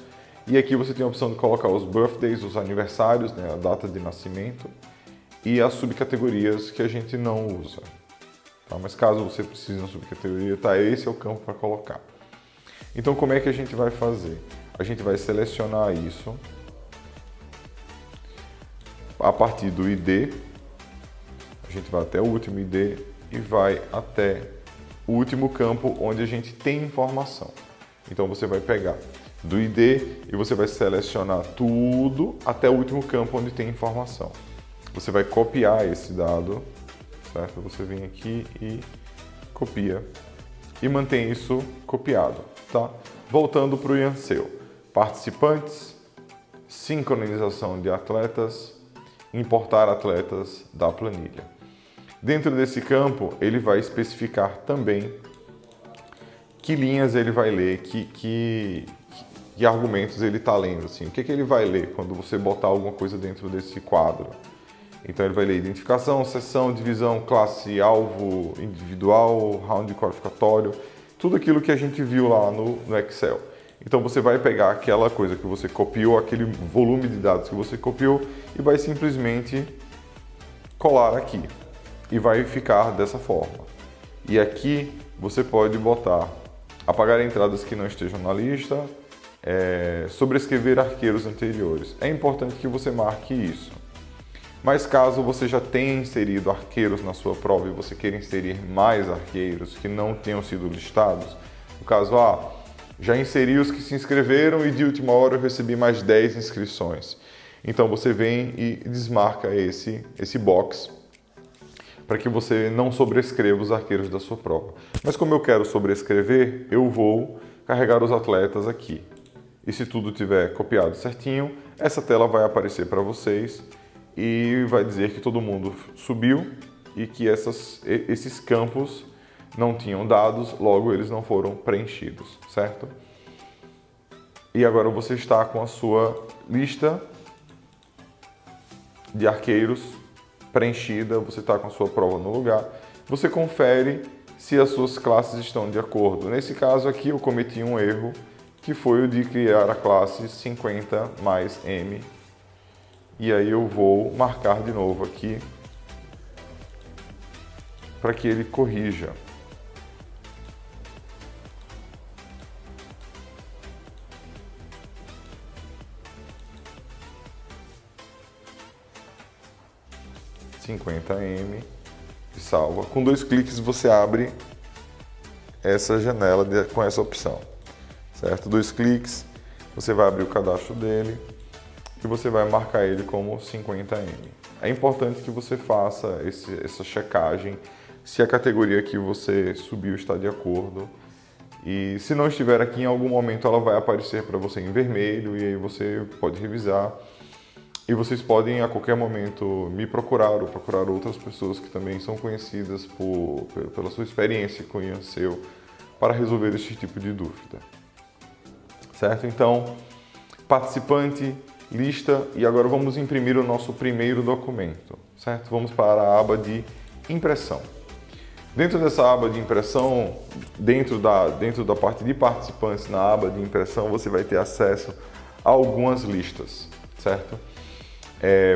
E aqui você tem a opção de colocar os birthdays, os aniversários, né, a data de nascimento, e as subcategorias que a gente não usa. Tá? Mas caso você precise de uma subcategoria, tá, esse é o campo para colocar. Então, como é que a gente vai fazer? A gente vai selecionar isso a partir do ID, a gente vai até o último ID e vai até o último campo onde a gente tem informação. Então você vai pegar do ID e você vai selecionar tudo até o último campo onde tem informação. Você vai copiar esse dado, certo? Você vem aqui e copia e mantém isso copiado, tá? Voltando para o Ianseu. Participantes, sincronização de atletas, importar atletas da planilha. Dentro desse campo, ele vai especificar também que linhas ele vai ler, que argumentos ele está lendo. Assim. O que ele vai ler quando você botar alguma coisa dentro desse quadro? Então ele vai ler identificação, seção, divisão, classe, alvo, individual, round qualificatório, tudo aquilo que a gente viu lá no Excel. Então você vai pegar aquela coisa que você copiou, aquele volume de dados que você copiou e vai simplesmente colar aqui. E vai ficar dessa forma. E aqui você pode botar apagar entradas que não estejam na lista, sobrescrever arqueiros anteriores. É importante que você marque isso. Mas caso você já tenha inserido arqueiros na sua prova e você queira inserir mais arqueiros que não tenham sido listados, no caso, já inseri os que se inscreveram e de última hora eu recebi mais 10 inscrições. Então você vem e desmarca esse box para que você não sobrescreva os arqueiros da sua prova. Mas como eu quero sobrescrever, eu vou carregar os atletas aqui. E se tudo tiver copiado certinho, essa tela vai aparecer para vocês e vai dizer que todo mundo subiu e que esses campos não tinham dados, logo eles não foram preenchidos, certo? E agora você está com a sua lista de arqueiros preenchida, você está com a sua prova no lugar, você confere se as suas classes estão de acordo. Nesse caso aqui eu cometi um erro, que foi o de criar a classe 50 mais M, e aí eu vou marcar de novo aqui para que ele corrija. 50M e salva. Com 2 cliques você abre essa janela com essa opção, certo? 2 cliques, você vai abrir o cadastro dele e você vai marcar ele como 50M. É importante que você faça essa checagem se a categoria que você subiu está de acordo. E se não estiver aqui, em algum momento ela vai aparecer para você em vermelho e aí você pode revisar. E vocês podem a qualquer momento me procurar ou procurar outras pessoas que também são conhecidas pela sua experiência com o IANSEU para resolver esse tipo de dúvida. Certo? Então, participante, lista, e agora vamos imprimir o nosso primeiro documento. Certo? Vamos para a aba de impressão. Dentro dessa aba de impressão, dentro da parte de participantes, na aba de impressão, você vai ter acesso a algumas listas, certo?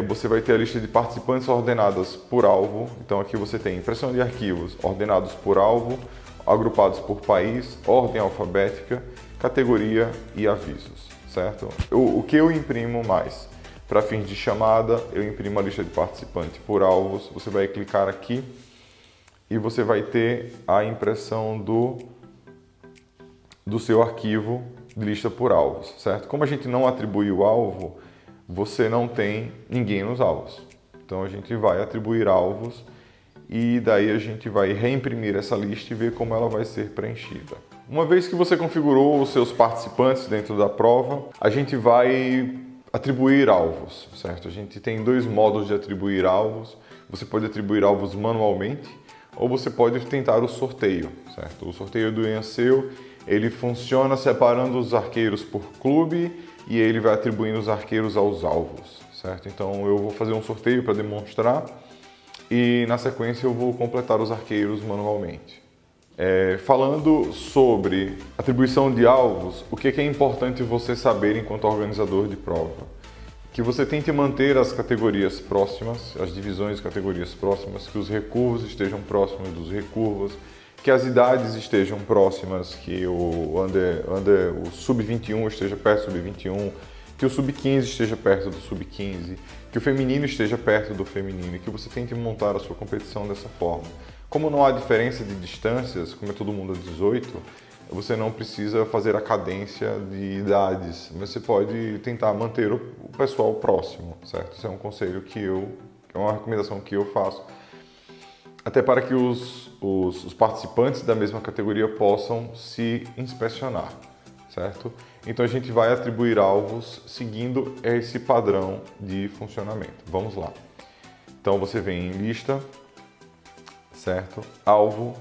Você vai ter a lista de participantes ordenadas por alvo. Então aqui você tem impressão de arquivos ordenados por alvo, agrupados por país, ordem alfabética, categoria e avisos, certo? O que eu imprimo mais? Para fins de chamada, eu imprimo a lista de participantes por alvos. Você vai clicar aqui e você vai ter a impressão do seu arquivo de lista por alvos, certo? Como a gente não atribui o alvo, você não tem ninguém nos alvos. Então a gente vai atribuir alvos e daí a gente vai reimprimir essa lista e ver como ela vai ser preenchida. Uma vez que você configurou os seus participantes dentro da prova, a gente vai atribuir alvos, certo? A gente tem 2 modos de atribuir alvos. Você pode atribuir alvos manualmente ou você pode tentar o sorteio, certo? O sorteio do IANSEU, ele funciona separando os arqueiros por clube e ele vai atribuindo os arqueiros aos alvos, certo? Então eu vou fazer um sorteio para demonstrar e na sequência eu vou completar os arqueiros manualmente. Falando sobre atribuição de alvos, o que é importante você saber enquanto organizador de prova? Que você tente manter as categorias próximas, as divisões de categorias próximas, que os recurvos estejam próximos dos recurvos, que as idades estejam próximas, que o sub-21 esteja perto do sub-21, que o sub-15 esteja perto do sub-15, que o feminino esteja perto do feminino, e que você tente montar a sua competição dessa forma. Como não há diferença de distâncias, como é todo mundo a 18, você não precisa fazer a cadência de idades, mas você pode tentar manter o pessoal próximo, certo? Isso é um conselho é uma recomendação que eu faço, até para que os participantes da mesma categoria possam se inspecionar, certo? Então a gente vai atribuir alvos seguindo esse padrão de funcionamento. Vamos lá. Então você vem em lista, certo? Alvo.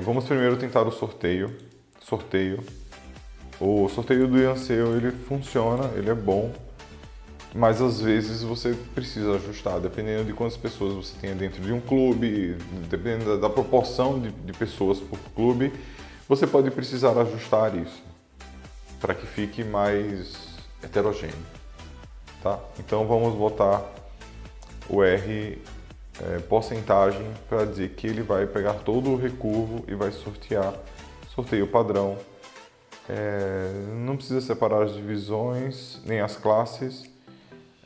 Vamos primeiro tentar o sorteio. O sorteio do IANSEU, ele funciona, ele é bom, mas às vezes você precisa ajustar, dependendo de quantas pessoas você tem dentro de um clube, dependendo da proporção de pessoas por clube, você pode precisar ajustar isso para que fique mais heterogêneo, tá? Então vamos botar o R porcentagem para dizer que ele vai pegar todo o recurvo e vai sortear, sorteio padrão. Não precisa separar as divisões nem as classes.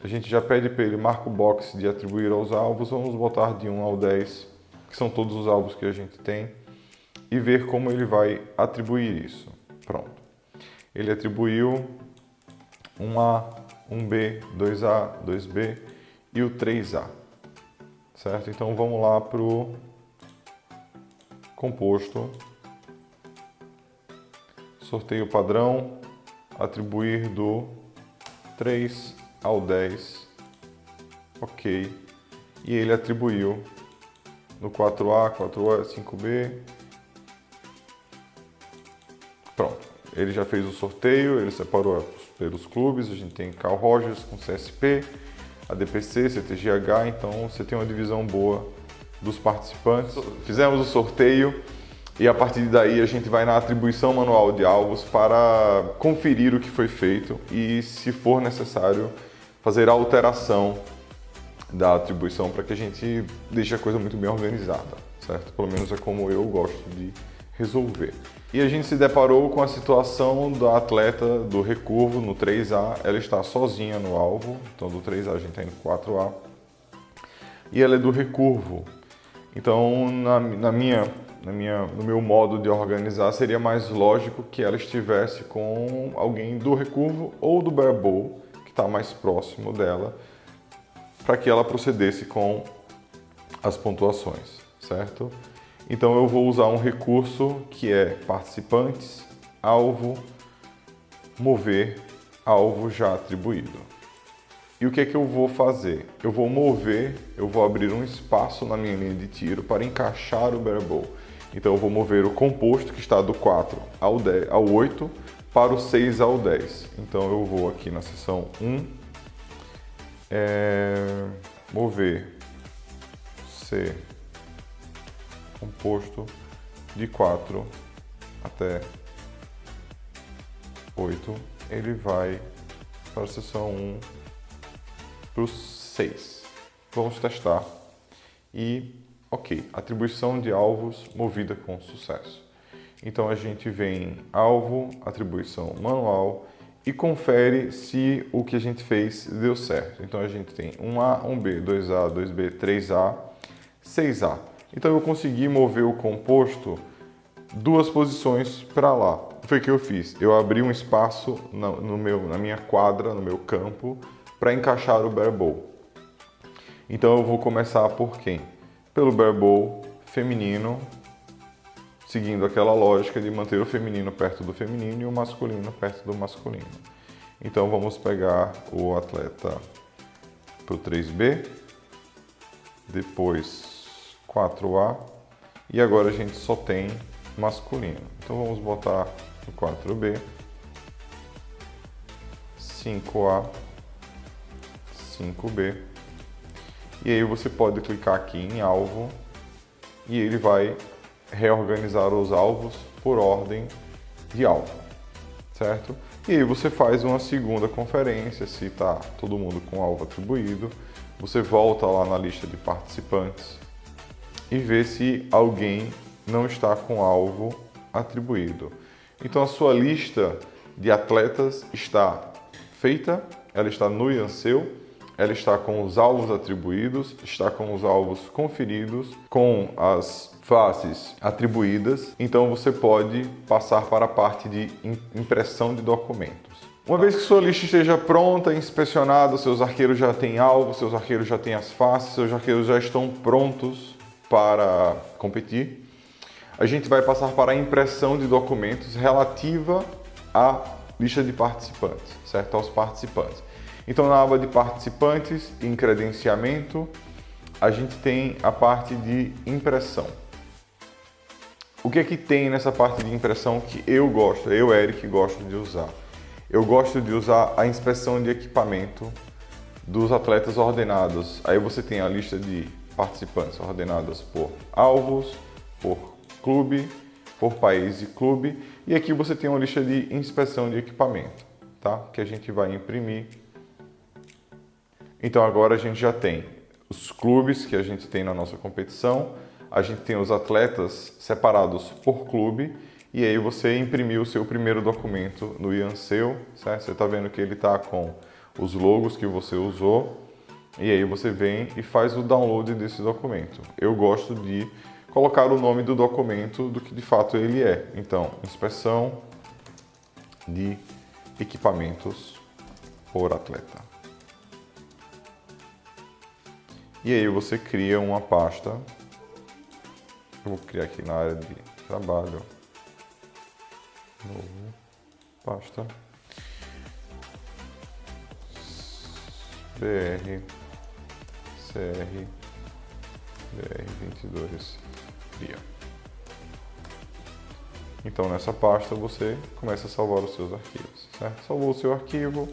A gente já pede para ele marca o box de atribuir aos alvos. Vamos botar de 1 ao 10, que são todos os alvos que a gente tem, e ver como ele vai atribuir isso. Pronto. Ele atribuiu 1A, 1B, 2A, 2B e o 3A. Certo? Então vamos lá para o composto. Sorteio padrão, atribuir do 3 ao 10, ok, e ele atribuiu no 4A, 5B, pronto, ele já fez o sorteio, ele separou pelos clubes, a gente tem Carl Rogers com CSP, ADPC, CTGH, então você tem uma divisão boa dos participantes. Fizemos o sorteio e a partir daí a gente vai na atribuição manual de alvos para conferir o que foi feito e, se for necessário, fazer a alteração da atribuição para que a gente deixe a coisa muito bem organizada, certo? Pelo menos é como eu gosto de resolver. E a gente se deparou com a situação da atleta do recurvo no 3A, ela está sozinha no alvo, então do 3A a gente está em 4A. e ela é do recurvo. Então, no meu modo de organizar, seria mais lógico que ela estivesse com alguém do recurvo ou do Barebow, que está mais próximo dela, para que ela procedesse com as pontuações, certo? Então eu vou usar um recurso que é participantes, alvo, mover, alvo já atribuído. E o que é que eu vou fazer? Eu vou mover, eu vou abrir um espaço na minha linha de tiro para encaixar o Barebow. Então eu vou mover o composto que está do 4 ao 8 para o 6 ao 10. Então eu vou aqui na seção 1, mover C composto de 4 até 8, ele vai para a seção 1 para o 6. Vamos testar. E, ok, atribuição de alvos movida com sucesso. Então a gente vem em alvo, atribuição manual e confere se o que a gente fez deu certo. Então a gente tem 1A, 1B, 2A, 2B, 3A, 6A. Então eu consegui mover o composto 2 posições para lá. Foi o que eu fiz. Eu abri um espaço na minha quadra, no meu campo, para encaixar o Barebow. Então eu vou começar por quem? Pelo Barebow feminino, seguindo aquela lógica de manter o feminino perto do feminino e o masculino perto do masculino. Então vamos pegar o atleta para o 3B, depois 4A e agora a gente só tem masculino. Então vamos botar o 4B, 5A, 5B. E aí você pode clicar aqui em alvo e ele vai reorganizar os alvos por ordem de alvo, certo? E aí você faz uma segunda conferência, se está todo mundo com alvo atribuído, você volta lá na lista de participantes e vê se alguém não está com alvo atribuído. Então a sua lista de atletas está feita, ela está no Ianseu, ela está com os alvos atribuídos, está com os alvos conferidos, com as faces atribuídas. Então você pode passar para a parte de impressão de documentos. Uma vez que sua lista esteja pronta, inspecionada, seus arqueiros já têm alvos, seus arqueiros já têm as faces, seus arqueiros já estão prontos para competir, a gente vai passar para a impressão de documentos relativa à lista de participantes, certo? Aos participantes. Então, na aba de participantes, em credenciamento, a gente tem a parte de impressão. O que é que tem nessa parte de impressão que eu, Eric, gosto de usar? Eu gosto de usar a inspeção de equipamento dos atletas ordenados. Aí você tem a lista de participantes ordenadas por alvos, por clube, por país e clube. E aqui você tem uma lista de inspeção de equipamento, tá? Que a gente vai imprimir. Então agora a gente já tem os clubes que a gente tem na nossa competição, a gente tem os atletas separados por clube e aí você imprimiu o seu primeiro documento no Ianseu, certo? Você está vendo que ele está com os logos que você usou e aí você vem e faz o download desse documento. Eu gosto de colocar o nome do documento do que de fato ele é. Então, inspeção de equipamentos por atleta. E aí você cria uma pasta. Eu vou criar aqui na área de trabalho. Novo. Pasta. BR. CR. BR22. Cria. Então nessa pasta você começa a salvar os seus arquivos, certo? Salvou o seu arquivo.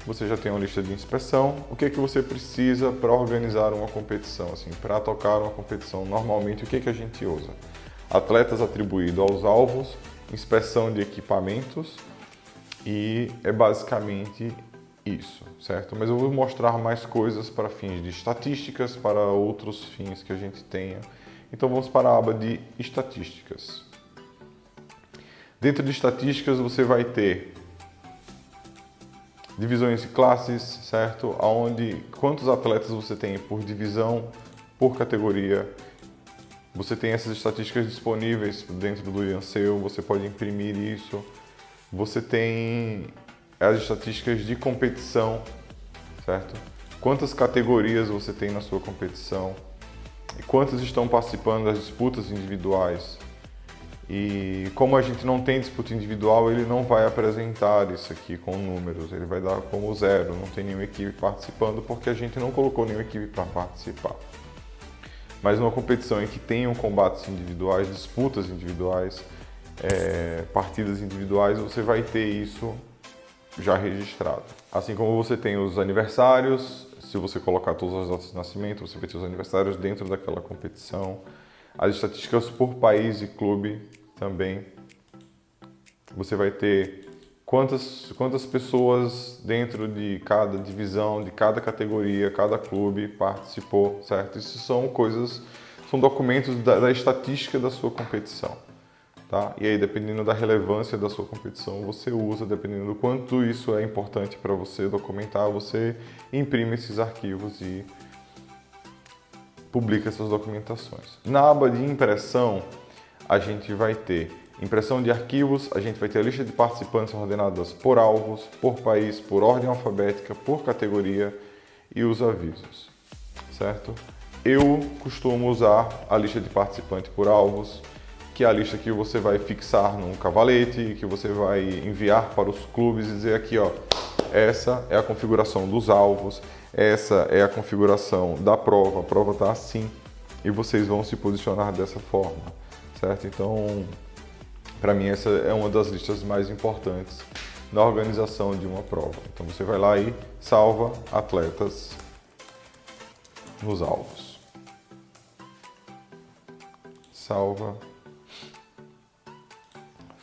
Você já tem uma lista de inspeção. O que é que você precisa para organizar uma competição? Assim, para tocar uma competição, normalmente o que é que a gente usa? Atletas atribuídos aos alvos, inspeção de equipamentos e é basicamente isso, certo? Mas eu vou mostrar mais coisas para fins de estatísticas, para outros fins que a gente tenha. Então vamos para a aba de estatísticas. Dentro de estatísticas você vai ter divisões de classes, certo? Quantos atletas você tem por divisão, por categoria. Você tem essas estatísticas disponíveis dentro do IANSEU, você pode imprimir isso. Você tem as estatísticas de competição, certo? Quantas categorias você tem na sua competição e quantas estão participando das disputas individuais. E como a gente não tem disputa individual, ele não vai apresentar isso aqui com números, ele vai dar como 0, não tem nenhuma equipe participando porque a gente não colocou nenhuma equipe para participar. Mas numa competição em que tenham combates individuais, disputas individuais, partidas individuais, você vai ter isso já registrado. Assim como você tem os aniversários, se você colocar todas as datas de nascimento, você vai ter os aniversários dentro daquela competição. As estatísticas por país e clube também. Você vai ter quantas pessoas dentro de cada divisão, de cada categoria, cada clube participou, certo? Isso são documentos da estatística da sua competição, tá? E aí, dependendo da relevância da sua competição, você usa, dependendo do quanto isso é importante para você documentar, você imprime esses arquivos e publica essas documentações. Na aba de impressão, a gente vai ter impressão de arquivos, a gente vai ter a lista de participantes ordenadas por alvos, por país, por ordem alfabética, por categoria e os avisos, certo? Eu costumo usar a lista de participantes por alvos, que é a lista que você vai fixar num cavalete, que você vai enviar para os clubes e dizer aqui, ó, essa é a configuração dos alvos, essa é a configuração da prova, a prova está assim e vocês vão se posicionar dessa forma, certo? Então, para mim essa é uma das listas mais importantes na organização de uma prova. Então você vai lá e salva atletas nos alvos. Salva,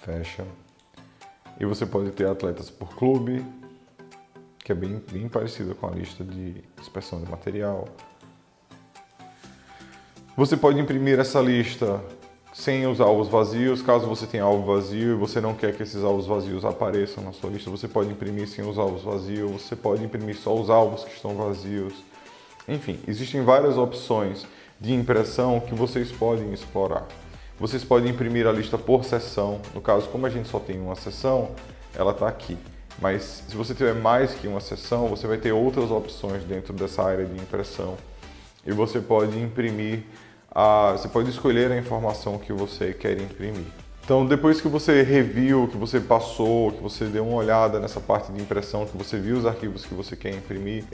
fecha. E você pode ter atletas por clube, que é bem parecida com a lista de inspeção de material. Você pode imprimir essa lista sem os alvos vazios. Caso você tenha alvo vazio e você não quer que esses alvos vazios apareçam na sua lista, você pode imprimir sem os alvos vazios, você pode imprimir só os alvos que estão vazios. Enfim, existem várias opções de impressão que vocês podem explorar. Vocês podem imprimir a lista por seção. No caso, como a gente só tem uma seção, ela está aqui. Mas se você tiver mais que uma seção, você vai ter outras opções dentro dessa área de impressão. E você pode imprimir, você pode escolher a informação que você quer imprimir. Então, depois que você reviu, que você passou, que você deu uma olhada nessa parte de impressão, que você viu os arquivos que você quer imprimir,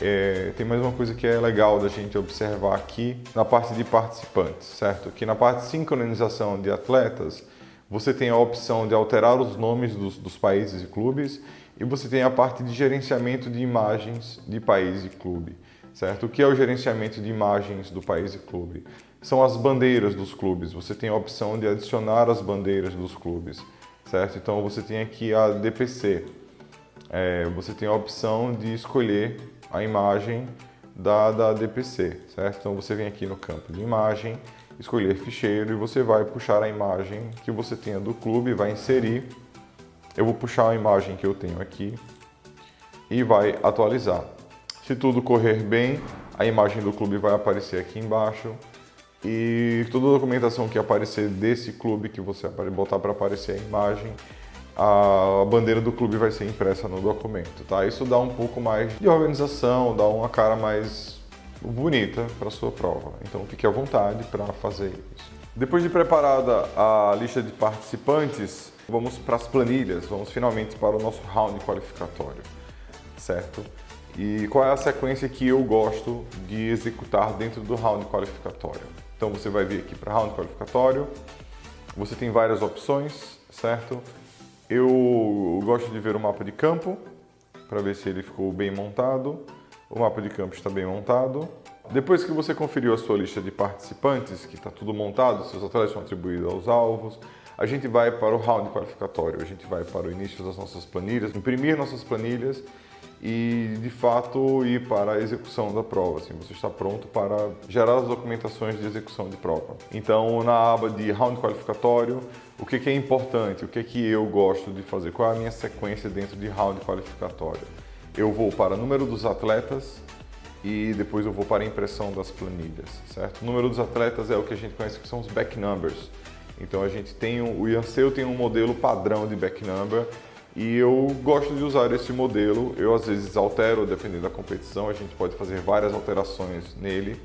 tem mais uma coisa que é legal da gente observar aqui na parte de participantes, certo? Que na parte de sincronização de atletas, você tem a opção de alterar os nomes dos países e clubes e você tem a parte de gerenciamento de imagens de país e clube, certo? O que é o gerenciamento de imagens do país e clube? São as bandeiras dos clubes. Você tem a opção de adicionar as bandeiras dos clubes, certo? Então você tem aqui a DPC. Você tem a opção de escolher a imagem da DPC, certo? Então você vem aqui no campo de imagem, escolher ficheiro e você vai puxar a imagem que você tenha do clube, vai inserir. Eu vou puxar a imagem que eu tenho aqui e vai atualizar. Se tudo correr bem, a imagem do clube vai aparecer aqui embaixo e toda a documentação que aparecer desse clube que você botar para aparecer a imagem, a bandeira do clube vai ser impressa no documento, tá? Isso dá um pouco mais de organização, dá uma cara mais bonita para a sua prova. Então fique à vontade para fazer isso. Depois de preparada a lista de participantes, vamos para as planilhas, vamos finalmente para o nosso round qualificatório, certo? E qual é a sequência que eu gosto de executar dentro do round qualificatório? Então você vai vir aqui para round qualificatório, você tem várias opções, certo? Eu gosto de ver o mapa de campo, para ver se ele ficou bem montado. O mapa de campo está bem montado. Depois que você conferiu a sua lista de participantes, que está tudo montado, seus atletas são atribuídos aos alvos, a gente vai para o round qualificatório, a gente vai para o início das nossas planilhas, imprimir nossas planilhas e, de fato, ir para a execução da prova. Assim, você está pronto para gerar as documentações de execução de prova. Então, na aba de round qualificatório, o que é importante, o que eu gosto de fazer, qual é a minha sequência dentro de round qualificatório? eu vou para o número dos atletas e depois eu vou para a impressão das planilhas, certo? O número dos atletas é o que a gente conhece que são os back numbers. Então a gente tem o Ianseu tem um modelo padrão de back number e eu gosto de usar esse modelo. Eu às vezes altero dependendo da competição, a gente pode fazer várias alterações nele.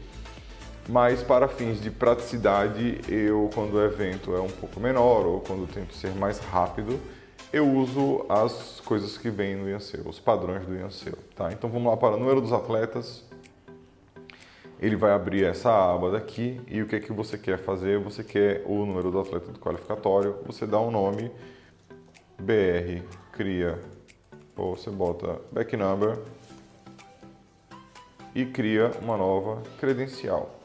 Mas para fins de praticidade, quando o evento é um pouco menor ou quando eu tento ser mais rápido, eu uso as coisas que vêm no Ianseu, os padrões do Ianseu, tá? Então vamos lá para o número dos atletas. Ele vai abrir essa aba daqui e o que é que você quer fazer? Você quer o número do atleta do qualificatório, você dá um nome, BR, cria, ou você bota back number e cria uma nova credencial,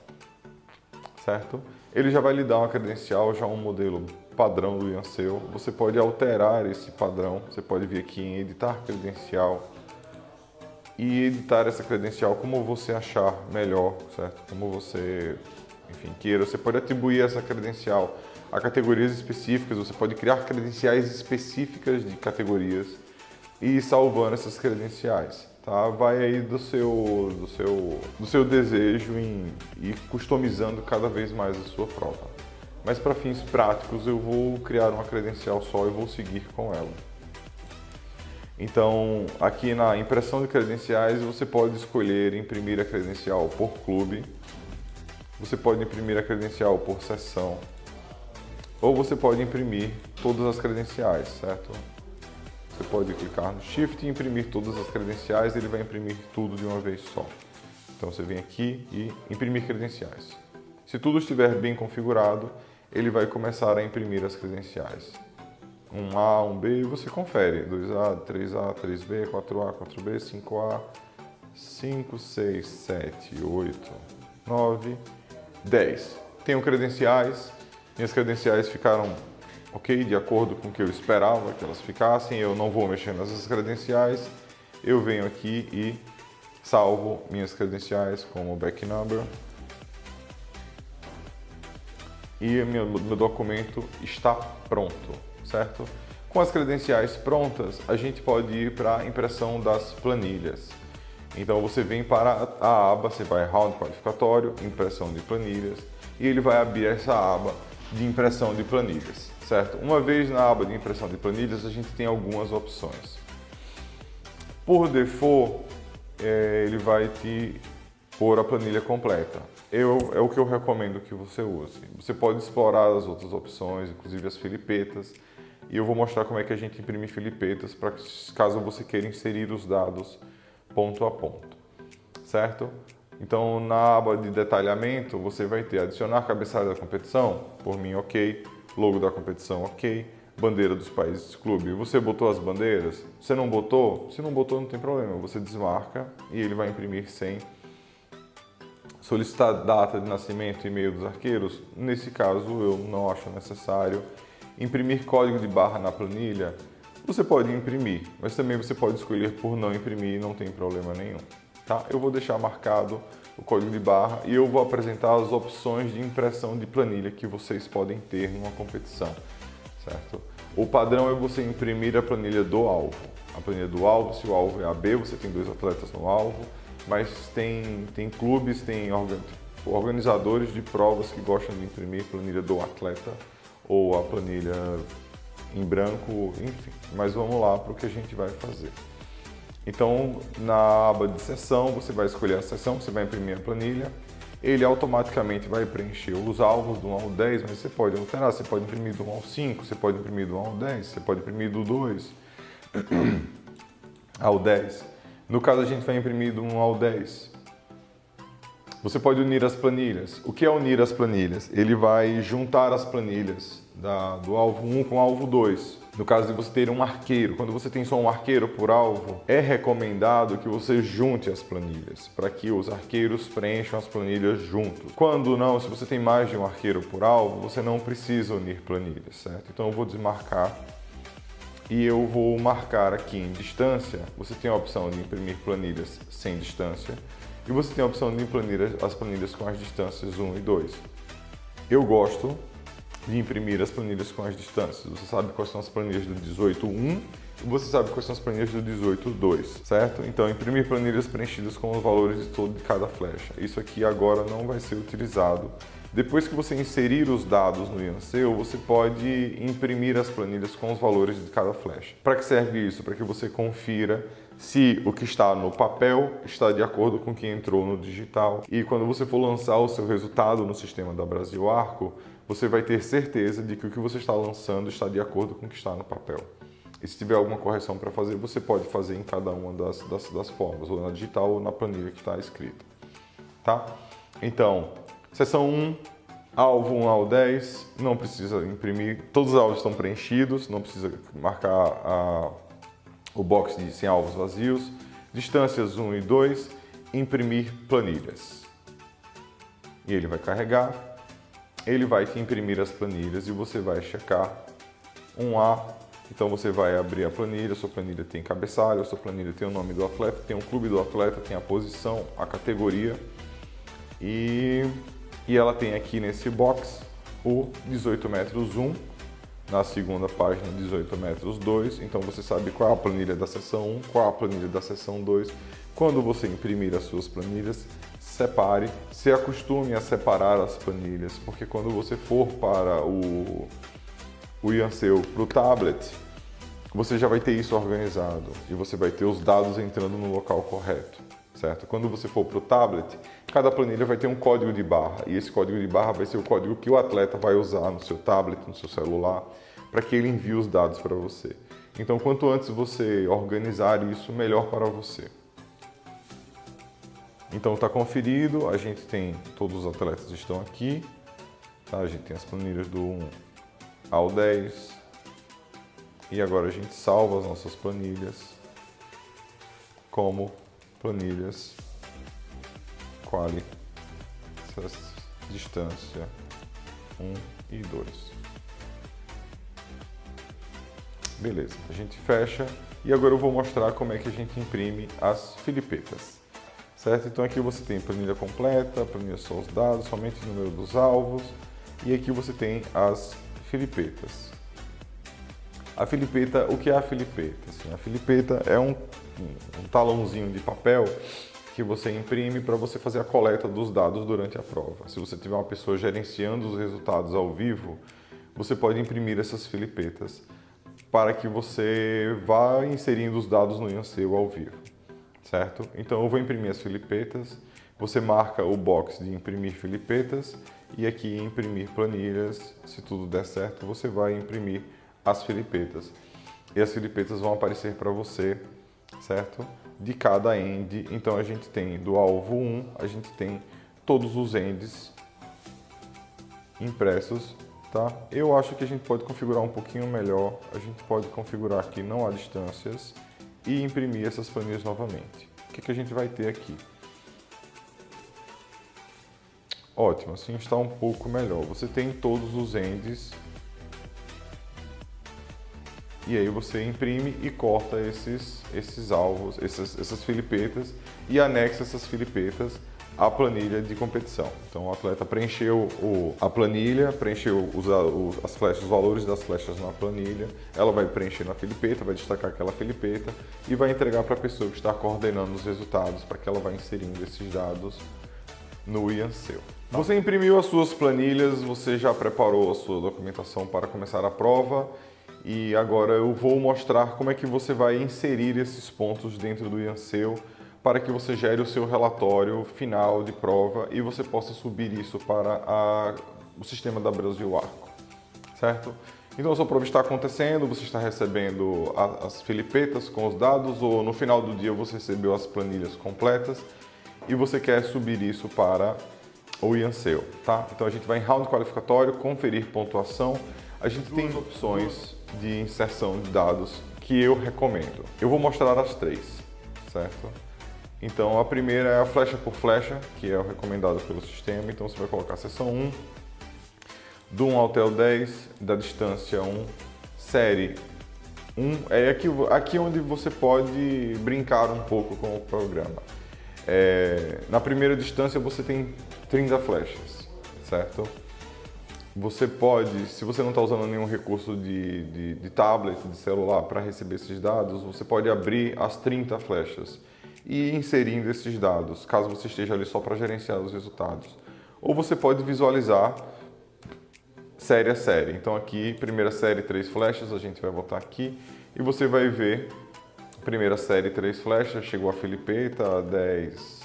certo? Ele já vai lhe dar uma credencial, já um modelo padrão do Ianseu. Você pode alterar esse padrão, você pode vir aqui em editar credencial e editar essa credencial como você achar melhor, certo? Como você, enfim, queira. Você pode atribuir essa credencial a categorias específicas, você pode criar credenciais específicas de categorias e ir salvando essas credenciais, tá? Vai aí do seu desejo em ir customizando cada vez mais a sua prova. Mas para fins práticos eu vou criar uma credencial só e vou seguir com ela. Então, aqui na impressão de credenciais, você pode escolher imprimir a credencial por clube, você pode imprimir a credencial por seção, ou você pode imprimir todas as credenciais, certo? Você pode clicar no Shift e imprimir todas as credenciais, ele vai imprimir tudo de uma vez só. Então, você vem aqui e imprimir credenciais. Se tudo estiver bem configurado, ele vai começar a imprimir as credenciais. 1A, 1B, e você confere. 2A, 3A, 3B, 4A, 4B, 5A, 5, 6, 7, 8, 9, 10. Tenho credenciais. Minhas credenciais ficaram ok, de acordo com o que eu esperava que elas ficassem. Eu não vou mexer nessas credenciais. Eu venho aqui e salvo minhas credenciais como back number. E meu documento está pronto, certo? Com as credenciais prontas, a gente pode ir para a impressão das planilhas. Então você vem para a aba, você vai round qualificatório, impressão de planilhas, e ele vai abrir essa aba de impressão de planilhas, certo? Uma vez na aba de impressão de planilhas, a gente tem algumas opções. Por default, ele vai te pôr a planilha completa. É o que eu recomendo que você use. Você pode explorar as outras opções, inclusive as filipetas, e eu vou mostrar como é que a gente imprime filipetas para caso você queira inserir os dados ponto a ponto, certo? Então, na aba de detalhamento, você vai ter adicionar cabeçalho da competição, por mim ok, logo da competição ok, bandeira dos países do clube. Você botou as bandeiras? Você não botou? Se não botou, não tem problema, você desmarca e ele vai imprimir sem solicitar data de nascimento e e-mail dos arqueiros. Nesse caso, eu não acho necessário. Imprimir código de barra na planilha, você pode imprimir, mas também você pode escolher por não imprimir, não tem problema nenhum. Tá? Eu vou deixar marcado o código de barra e eu vou apresentar as opções de impressão de planilha que vocês podem ter numa competição, certo? O padrão é você imprimir a planilha do alvo. A planilha do alvo, se o alvo é AB, você tem 2 atletas no alvo, mas tem clubes, tem organizadores de provas que gostam de imprimir planilha do atleta ou a planilha em branco, enfim. Mas vamos lá para o que a gente vai fazer. Então, na aba de seção, você vai escolher a seção, você vai imprimir a planilha. Ele automaticamente vai preencher os alvos do 1 ao 10, mas você pode alterar, você pode imprimir do 1 ao 5, você pode imprimir do 1 ao 10, você pode imprimir do 2 ao 10. No caso, a gente vai imprimir do 1 ao 10. Você pode unir as planilhas. O que é unir as planilhas? Ele vai juntar as planilhas do alvo 1 com o alvo 2. No caso de você ter um arqueiro, quando você tem só um arqueiro por alvo, é recomendado que você junte as planilhas, para que os arqueiros preencham as planilhas juntos. Quando não, se você tem mais de um arqueiro por alvo, você não precisa unir planilhas, certo? Então eu vou desmarcar e eu vou marcar aqui em distância. Você tem a opção de imprimir planilhas sem distância e você tem a opção de imprimir as planilhas com as distâncias 1 e 2. Eu gosto de imprimir as planilhas com as distâncias. Você sabe quais são as planilhas do 18.1 Você sabe quais são as planilhas do 18.2, certo? Então, imprimir planilhas preenchidas com os valores de todo de cada flecha. Isso aqui agora não vai ser utilizado. Depois que você inserir os dados no IANSEU, você pode imprimir as planilhas com os valores de cada flecha. Para que serve isso? Para que você confira se o que está no papel está de acordo com o que entrou no digital. E quando você for lançar o seu resultado no sistema da Brasil Arco, você vai ter certeza de que o que você está lançando está de acordo com o que está no papel. E se tiver alguma correção para fazer, você pode fazer em cada uma das formas, ou na digital ou na planilha que está escrita. Tá? Então, seção 1, alvo 1 ao 10, não precisa imprimir, todos os alvos estão preenchidos, não precisa marcar o box sem alvos vazios. Distâncias 1 e 2, imprimir planilhas. E ele vai carregar, ele vai te imprimir as planilhas e você vai checar 1A. Então você vai abrir a planilha, sua planilha tem cabeçalho, sua planilha tem o nome do atleta, tem o clube do atleta, tem a posição, a categoria e ela tem aqui nesse box o 18 metros 1, na segunda página 18 metros 2, então você sabe qual é a planilha da seção 1, qual é a planilha da seção 2. Quando você imprimir as suas planilhas, separe, se acostume a separar as planilhas, porque quando você for para o IANSEU para o tablet, você já vai ter isso organizado e você vai ter os dados entrando no local correto, certo? Quando você for para o tablet, cada planilha vai ter um código de barra e esse código de barra vai ser o código que o atleta vai usar no seu tablet, no seu celular, para que ele envie os dados para você. Então, quanto antes você organizar isso, melhor para você. Então, está conferido, a gente tem, todos os atletas estão aqui, tá? A gente tem as planilhas do 1 ao 10 e agora a gente salva as nossas planilhas como planilhas quali distância 1 e 2. Beleza, a gente fecha e agora eu vou mostrar como é que a gente imprime as filipetas, certo? Então aqui você tem planilha completa, planilha só os dados, somente o número dos alvos e aqui você tem as filipetas. A filipeta, o que é a filipeta? Assim, a filipeta é um talãozinho de papel que você imprime para você fazer a coleta dos dados durante a prova. Se você tiver uma pessoa gerenciando os resultados ao vivo, você pode imprimir essas filipetas para que você vá inserindo os dados no IANSEU ao vivo, certo? Então eu vou imprimir as filipetas, você marca o box de imprimir filipetas e aqui imprimir planilhas. Se tudo der certo, você vai imprimir as filipetas. E as filipetas vão aparecer para você, certo? De cada end. Então a gente tem do alvo 1, a gente tem todos os ends impressos, tá? Eu acho que a gente pode configurar um pouquinho melhor. A gente pode configurar aqui não há distâncias e imprimir essas planilhas novamente. O que a gente vai ter aqui? Ótimo, assim está um pouco melhor. Você tem todos os ends e aí você imprime e corta esses alvos, essas filipetas e anexa essas filipetas à planilha de competição. Então o atleta preencheu a planilha, preencheu as flechas, os valores das flechas na planilha, ela vai preencher na filipeta, vai destacar aquela filipeta e vai entregar para a pessoa que está coordenando os resultados para que ela vá inserindo esses dados no IANSEU. Você imprimiu as suas planilhas, você já preparou a sua documentação para começar a prova e agora eu vou mostrar como é que você vai inserir esses pontos dentro do IANSEU para que você gere o seu relatório final de prova e você possa subir isso para o sistema da Brasil Arco, certo? Então a sua prova está acontecendo, você está recebendo as filipetas com os dados ou no final do dia você recebeu as planilhas completas e você quer subir isso para o IANSEU, tá? Então a gente vai em round qualificatório, conferir pontuação. A gente tem opções de inserção de dados que eu recomendo. Eu vou mostrar as 3, certo? Então a primeira é a flecha por flecha, que é o recomendado pelo sistema. Então você vai colocar a seção 1, do 1 até o 10, da distância 1, série 1. É aqui onde você pode brincar um pouco com o programa. Na primeira distância você tem 30 flechas, certo? você pode, se você não está usando nenhum recurso de tablet, de celular para receber esses dados, você pode abrir as 30 flechas e ir inserindo esses dados, caso você esteja ali só para gerenciar os resultados. Ou você pode visualizar série a série. Então aqui, primeira série, 3 flechas, a gente vai botar aqui e você vai ver, primeira série, 3 flechas, chegou a Filipeta, 10,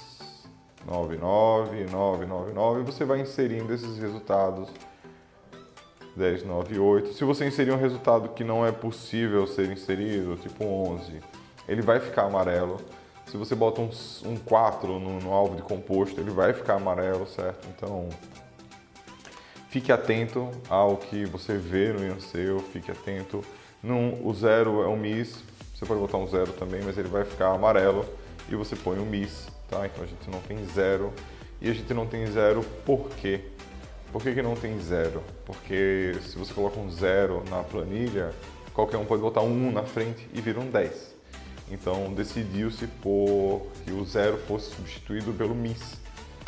9, 9, 9, 9, 9, e você vai inserindo esses resultados, 10, 9, 8. Se você inserir um resultado que não é possível ser inserido, tipo 11, ele vai ficar amarelo. Se você bota um 4 no alvo de composto, ele vai ficar amarelo, certo? Então, fique atento ao que você vê no Ianseu, fique atento. O 0 é um miss, você pode botar um 0 também, mas ele vai ficar amarelo e você põe um miss, tá? Então a gente não tem 0. E a gente não tem 0 por quê? Por que não tem 0? Porque se você coloca um 0 na planilha, qualquer um pode botar um 1 na frente e vira um 10. Então decidiu-se por que o 0 fosse substituído pelo miss.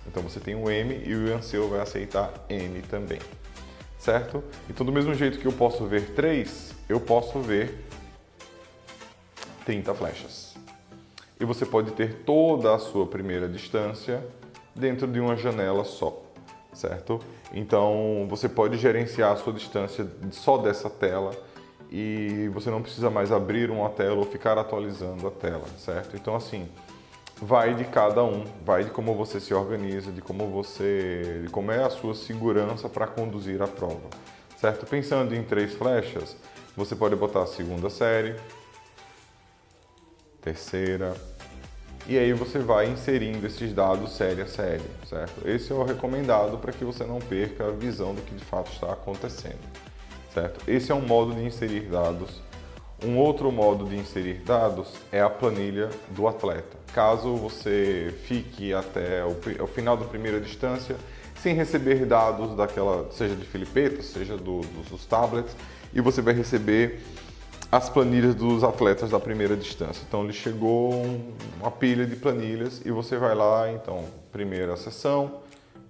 Então você tem o M e o Ianseu vai aceitar M também, certo? Então do mesmo jeito que eu posso ver 3, eu posso ver 30 flechas. E você pode ter toda a sua primeira distância dentro de uma janela só, certo? Então você pode gerenciar a sua distância só dessa tela e você não precisa mais abrir uma tela ou ficar atualizando a tela, certo? Então assim, vai de cada um, vai de como você se organiza, de como é a sua segurança para conduzir a prova, certo? Pensando em 3 flechas, você pode botar a segunda série, terceira, e aí você vai inserindo esses dados série a série, certo? Esse é o recomendado para que você não perca a visão do que de fato está acontecendo, certo? Esse é um modo de inserir dados. Um outro modo de inserir dados é a planilha do atleta. Caso você fique até o final da primeira distância sem receber dados daquela, seja de Filipeta, seja dos tablets, e você vai receber as planilhas dos atletas da primeira distância. Então, ele chegou uma pilha de planilhas e você vai lá, então, primeira sessão,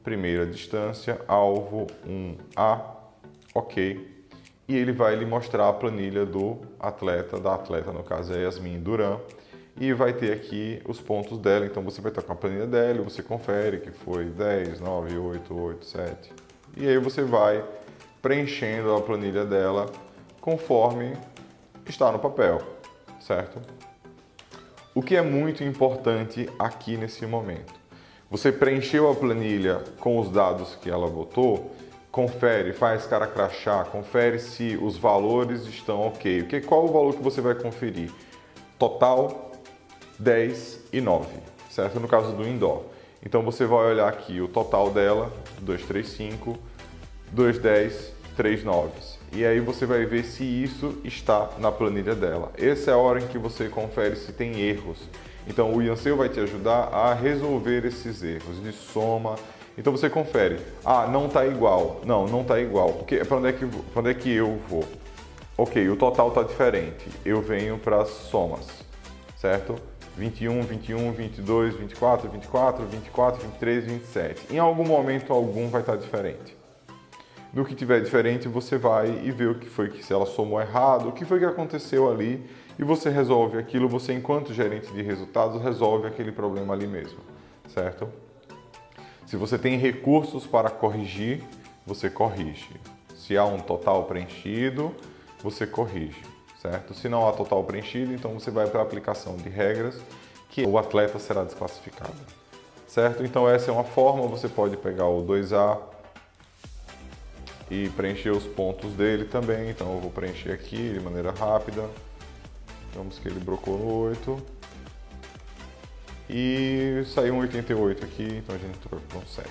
primeira distância, alvo 1A, ok. E ele vai lhe mostrar a planilha do atleta, da atleta, no caso é Yasmin Duran, e vai ter aqui os pontos dela. Então, você vai estar com a planilha dela, você confere que foi 10, 9, 8, 8, 7. E aí você vai preenchendo a planilha dela conforme está no papel, certo? O que é muito importante aqui nesse momento? Você preencheu a planilha com os dados que ela botou, confere, faz cara crachá, confere se os valores estão ok. Qual o valor que você vai conferir? Total, 10 e 9, certo? No caso do indoor. Então você vai olhar aqui o total dela, 235, 210, 3 noves. E aí você vai ver se isso está na planilha dela. Essa é a hora em que você confere se tem erros. Então o Ianseu vai te ajudar a resolver esses erros de soma. Então você confere, não está igual, não está igual, porque para onde é que eu vou? Ok, o total está diferente, eu venho para as somas, certo? 21, 21, 22, 24, 24, 24, 23, 27. Em algum momento algum vai estar diferente. No que tiver diferente, você vai e vê o que foi que se ela somou errado, o que foi que aconteceu ali, e você resolve aquilo, você enquanto gerente de resultados resolve aquele problema ali mesmo, certo? Se você tem recursos para corrigir, você corrige. Se há um total preenchido, você corrige, certo? Se não há total preenchido, então você vai para a aplicação de regras, que o atleta será desclassificado, certo? Então essa é uma forma, você pode pegar o 2A, e preencher os pontos dele também. Então eu vou preencher aqui de maneira rápida. Vamos que ele brocou no 8. E saiu um 88 aqui, então a gente trocou com 7.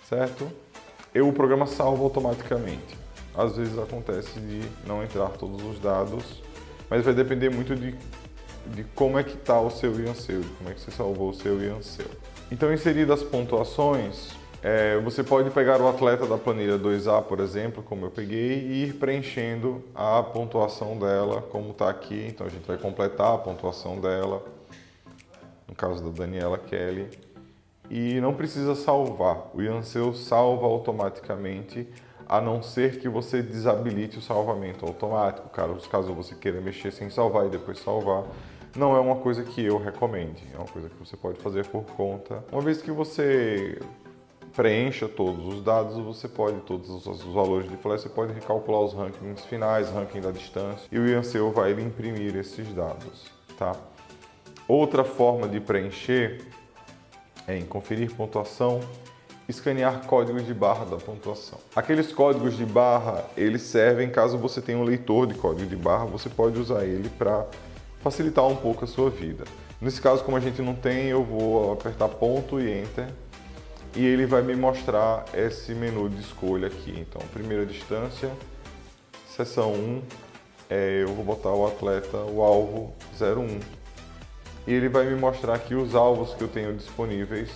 Certo? O programa salva automaticamente. Às vezes acontece de não entrar todos os dados, mas vai depender muito de como é que está o seu Ianseu, de como é que você salvou o seu Ianseu. Então, inseridas as pontuações, você pode pegar o atleta da planilha 2A, por exemplo, como eu peguei, e ir preenchendo a pontuação dela, como está aqui. Então a gente vai completar a pontuação dela, no caso da Daniela Kelly, e não precisa salvar. O Ianseu salva automaticamente a não ser que você desabilite o salvamento automático, caso você queira mexer sem salvar e depois salvar. Não é uma coisa que eu recomende, é uma coisa que você pode fazer por conta. Uma vez que você preencha todos os dados, todos os valores de flash, você pode recalcular os rankings finais, ranking da distância, e o IANSEU vai lhe imprimir esses dados, tá? Outra forma de preencher é em conferir pontuação, escanear códigos de barra da pontuação. Aqueles códigos de barra, eles servem caso você tenha um leitor de código de barra, você pode usar ele para facilitar um pouco a sua vida. Nesse caso, como a gente não tem, eu vou apertar ponto e enter e ele vai me mostrar esse menu de escolha aqui. Então, primeira distância, seção 1, eu vou botar o atleta, o alvo 01. E ele vai me mostrar aqui os alvos que eu tenho disponíveis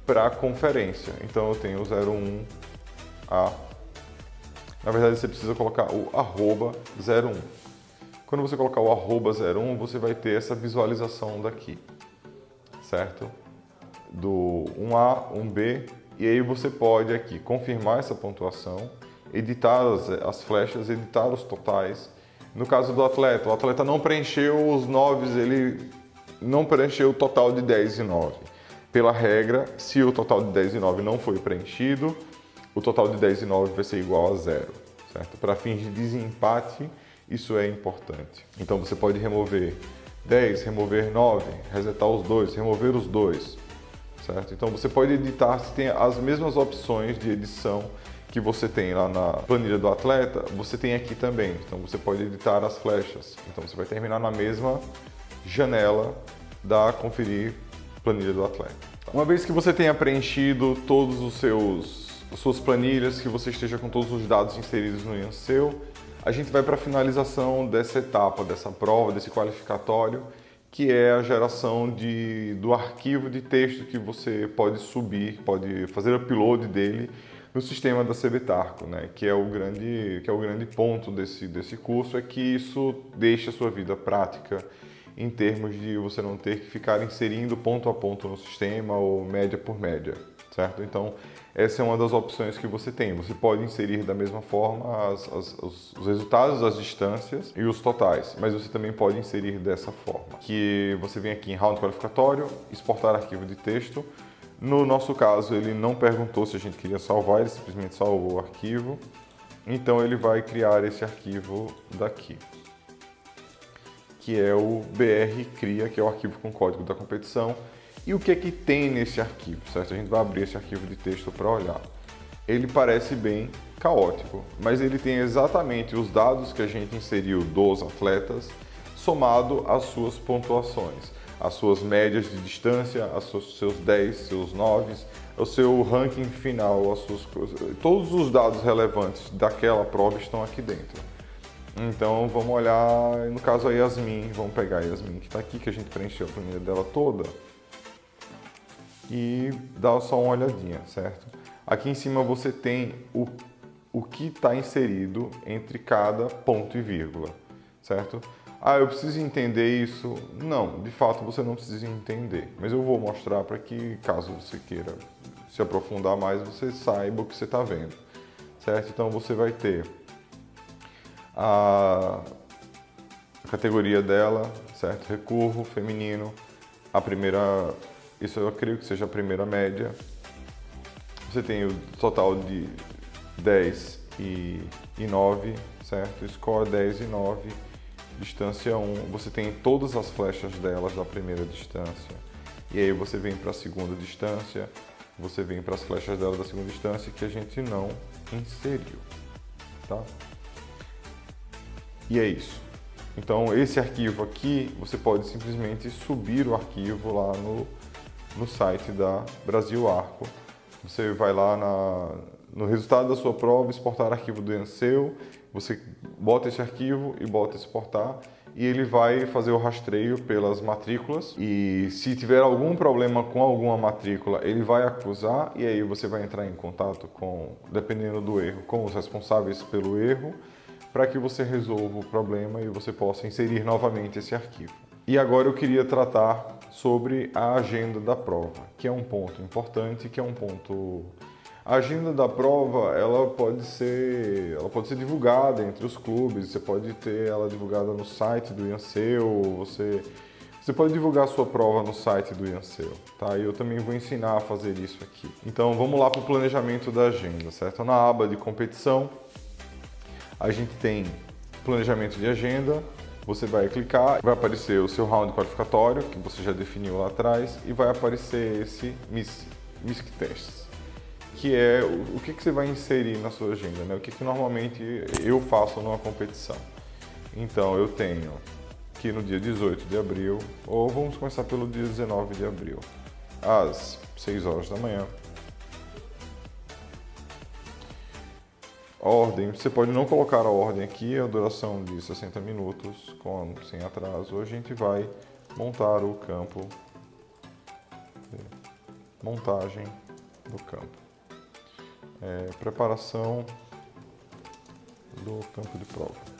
para conferência. Então eu tenho o 01A. Na verdade você precisa colocar o @01. Quando você colocar o @01, você vai ter essa visualização daqui, certo? Do 1A, 1B, e aí você pode aqui confirmar essa pontuação, editar as flechas, editar os totais. No caso do atleta, o atleta não preencheu os 9, ele não preencheu o total de 10 e 9. Pela regra, se o total de 10 e 9 não foi preenchido, o total de 10 e 9 vai ser igual a 0, certo? Para fins de desempate, isso é importante. Então você pode remover 10, remover 9, resetar os dois, remover os dois, certo? Então você pode editar, se tem as mesmas opções de edição que você tem lá na planilha do atleta, você tem aqui também. Então você pode editar as flechas. Então você vai terminar na mesma janela da conferir planilha do atleta. Uma vez que você tenha preenchido todos as suas planilhas, que você esteja com todos os dados inseridos no IANSEU, a gente vai para a finalização dessa etapa, dessa prova, desse qualificatório, que é a geração do arquivo de texto que você pode subir, pode fazer upload dele no sistema da CBTARCO, né? que é o grande ponto desse curso, é que isso deixa a sua vida prática em termos de você não ter que ficar inserindo ponto a ponto no sistema ou média por média, certo? Então, essa é uma das opções que você tem. Você pode inserir da mesma forma os resultados, as distâncias e os totais, mas você também pode inserir dessa forma, que você vem aqui em round qualificatório, exportar arquivo de texto. No nosso caso, ele não perguntou se a gente queria salvar, ele simplesmente salvou o arquivo. Então ele vai criar esse arquivo daqui, que é o BR Cria, que é o arquivo com código da competição. E o que é que tem nesse arquivo, certo? A gente vai abrir esse arquivo de texto para olhar. Ele parece bem caótico, mas ele tem exatamente os dados que a gente inseriu dos atletas, somado às suas pontuações, as suas médias de distância, seus 10, seus 9, o seu ranking final, as suas coisas. Todos os dados relevantes daquela prova estão aqui dentro. Então vamos olhar, no caso a Yasmin, vamos pegar a Yasmin que está aqui, que a gente preencheu a planilha dela toda, e dar só uma olhadinha, certo? Aqui em cima você tem o que está inserido entre cada ponto e vírgula, certo? Ah, eu preciso entender isso? Não, de fato você não precisa entender, mas eu vou mostrar para que, caso você queira se aprofundar mais, você saiba o que você está vendo, certo? Então você vai ter a categoria dela, certo? Recurvo, feminino, a primeira, isso eu creio que seja a primeira média. Você tem o total de 10 e 9, certo? Score 10 e 9. Distância 1, você tem todas as flechas delas da primeira distância. E aí você vem para a segunda distância, você vem para as flechas dela da segunda distância que a gente não inseriu, tá? E é isso. Então esse arquivo aqui, você pode simplesmente subir o arquivo lá no site da Brasil Arco. Você vai lá no resultado da sua prova, exportar arquivo do IANSEU, você bota esse arquivo e bota exportar, e ele vai fazer o rastreio pelas matrículas, e se tiver algum problema com alguma matrícula, ele vai acusar, e aí você vai entrar em contato com, dependendo do erro, com os responsáveis pelo erro, para que você resolva o problema e você possa inserir novamente esse arquivo. E agora eu queria tratar sobre a agenda da prova, que é um ponto importante, que é um ponto A agenda da prova, ela pode ser divulgada entre os clubes, você pode ter ela divulgada no site do IANSEU, você pode divulgar a sua prova no site do IANSEU, tá? E eu também vou ensinar a fazer isso aqui. Então vamos lá para o planejamento da agenda, certo? Na aba de competição, a gente tem planejamento de agenda, você vai clicar, vai aparecer o seu round qualificatório, que você já definiu lá atrás, e vai aparecer esse MISC Tests, que é o que você vai inserir na sua agenda, né? O que normalmente eu faço numa competição. Então eu tenho aqui no dia 18 de abril, ou vamos começar pelo dia 19 de abril, às 6 horas da manhã. Ordem, você pode não colocar a ordem aqui, a duração de 60 minutos, sem atraso. A gente vai montar o campo, montagem do campo, preparação do campo de prova.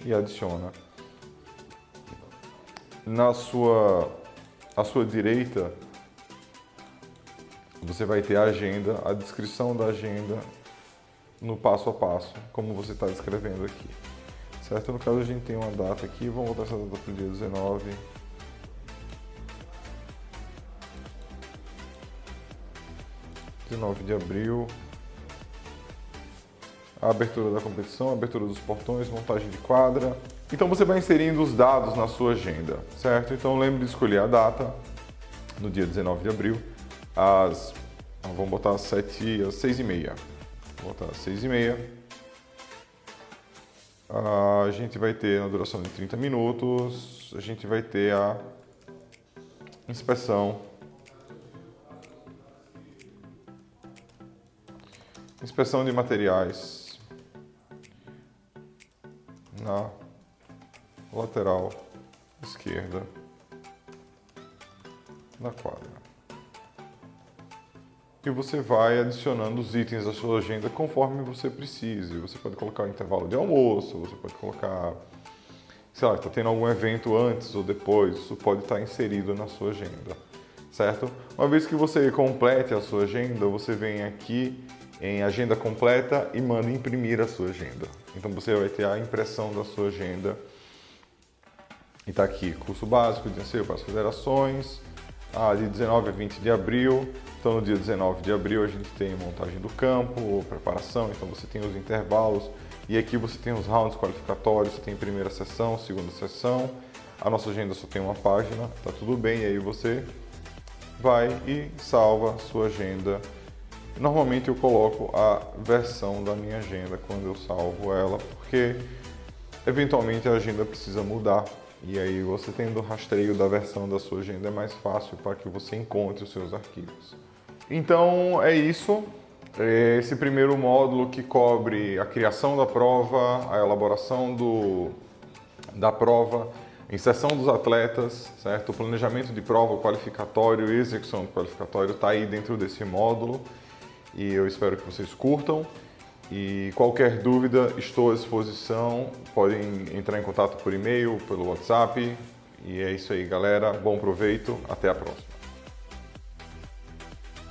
E adiciona. À sua direita, você vai ter a agenda, a descrição da agenda no passo a passo, como você está descrevendo aqui. Certo? No caso, a gente tem uma data aqui, vamos botar essa data para o dia 19. De abril. A abertura da competição, a abertura dos portões, montagem de quadra. Então você vai inserindo os dados na sua agenda, certo? Então lembre de escolher a data, no dia 19 de abril, vamos botar às 6h30. Vou botar às 6h30. A gente vai ter, na duração de 30 minutos, a gente vai ter a inspeção de materiais na lateral esquerda da quadra. E você vai adicionando os itens à sua agenda conforme você precise. Você pode colocar o intervalo de almoço, você pode colocar, sei lá, está tendo algum evento antes ou depois, isso pode estar inserido na sua agenda, certo? Uma vez que você complete a sua agenda, você vem aqui em agenda completa e manda imprimir a sua agenda. Então você vai ter a impressão da sua agenda. E está aqui, curso básico de ensino para as federações, de 19 a 20 de abril. Então no dia 19 de abril a gente tem montagem do campo, preparação, então você tem os intervalos. E aqui você tem os rounds qualificatórios, você tem primeira sessão, segunda sessão. A nossa agenda só tem uma página, tá tudo bem, e aí você vai e salva a sua agenda. Normalmente eu coloco a versão da minha agenda quando eu salvo ela, porque eventualmente a agenda precisa mudar. E aí você tendo o rastreio da versão da sua agenda é mais fácil para que você encontre os seus arquivos. Então é isso. Esse primeiro módulo que cobre a criação da prova, a elaboração da prova, a inserção dos atletas, certo? O planejamento de prova, o qualificatório e execução do qualificatório está aí dentro desse módulo. E eu espero que vocês curtam. E qualquer dúvida, estou à disposição. Podem entrar em contato por e-mail, pelo WhatsApp. E é isso aí, galera. Bom proveito. Até a próxima.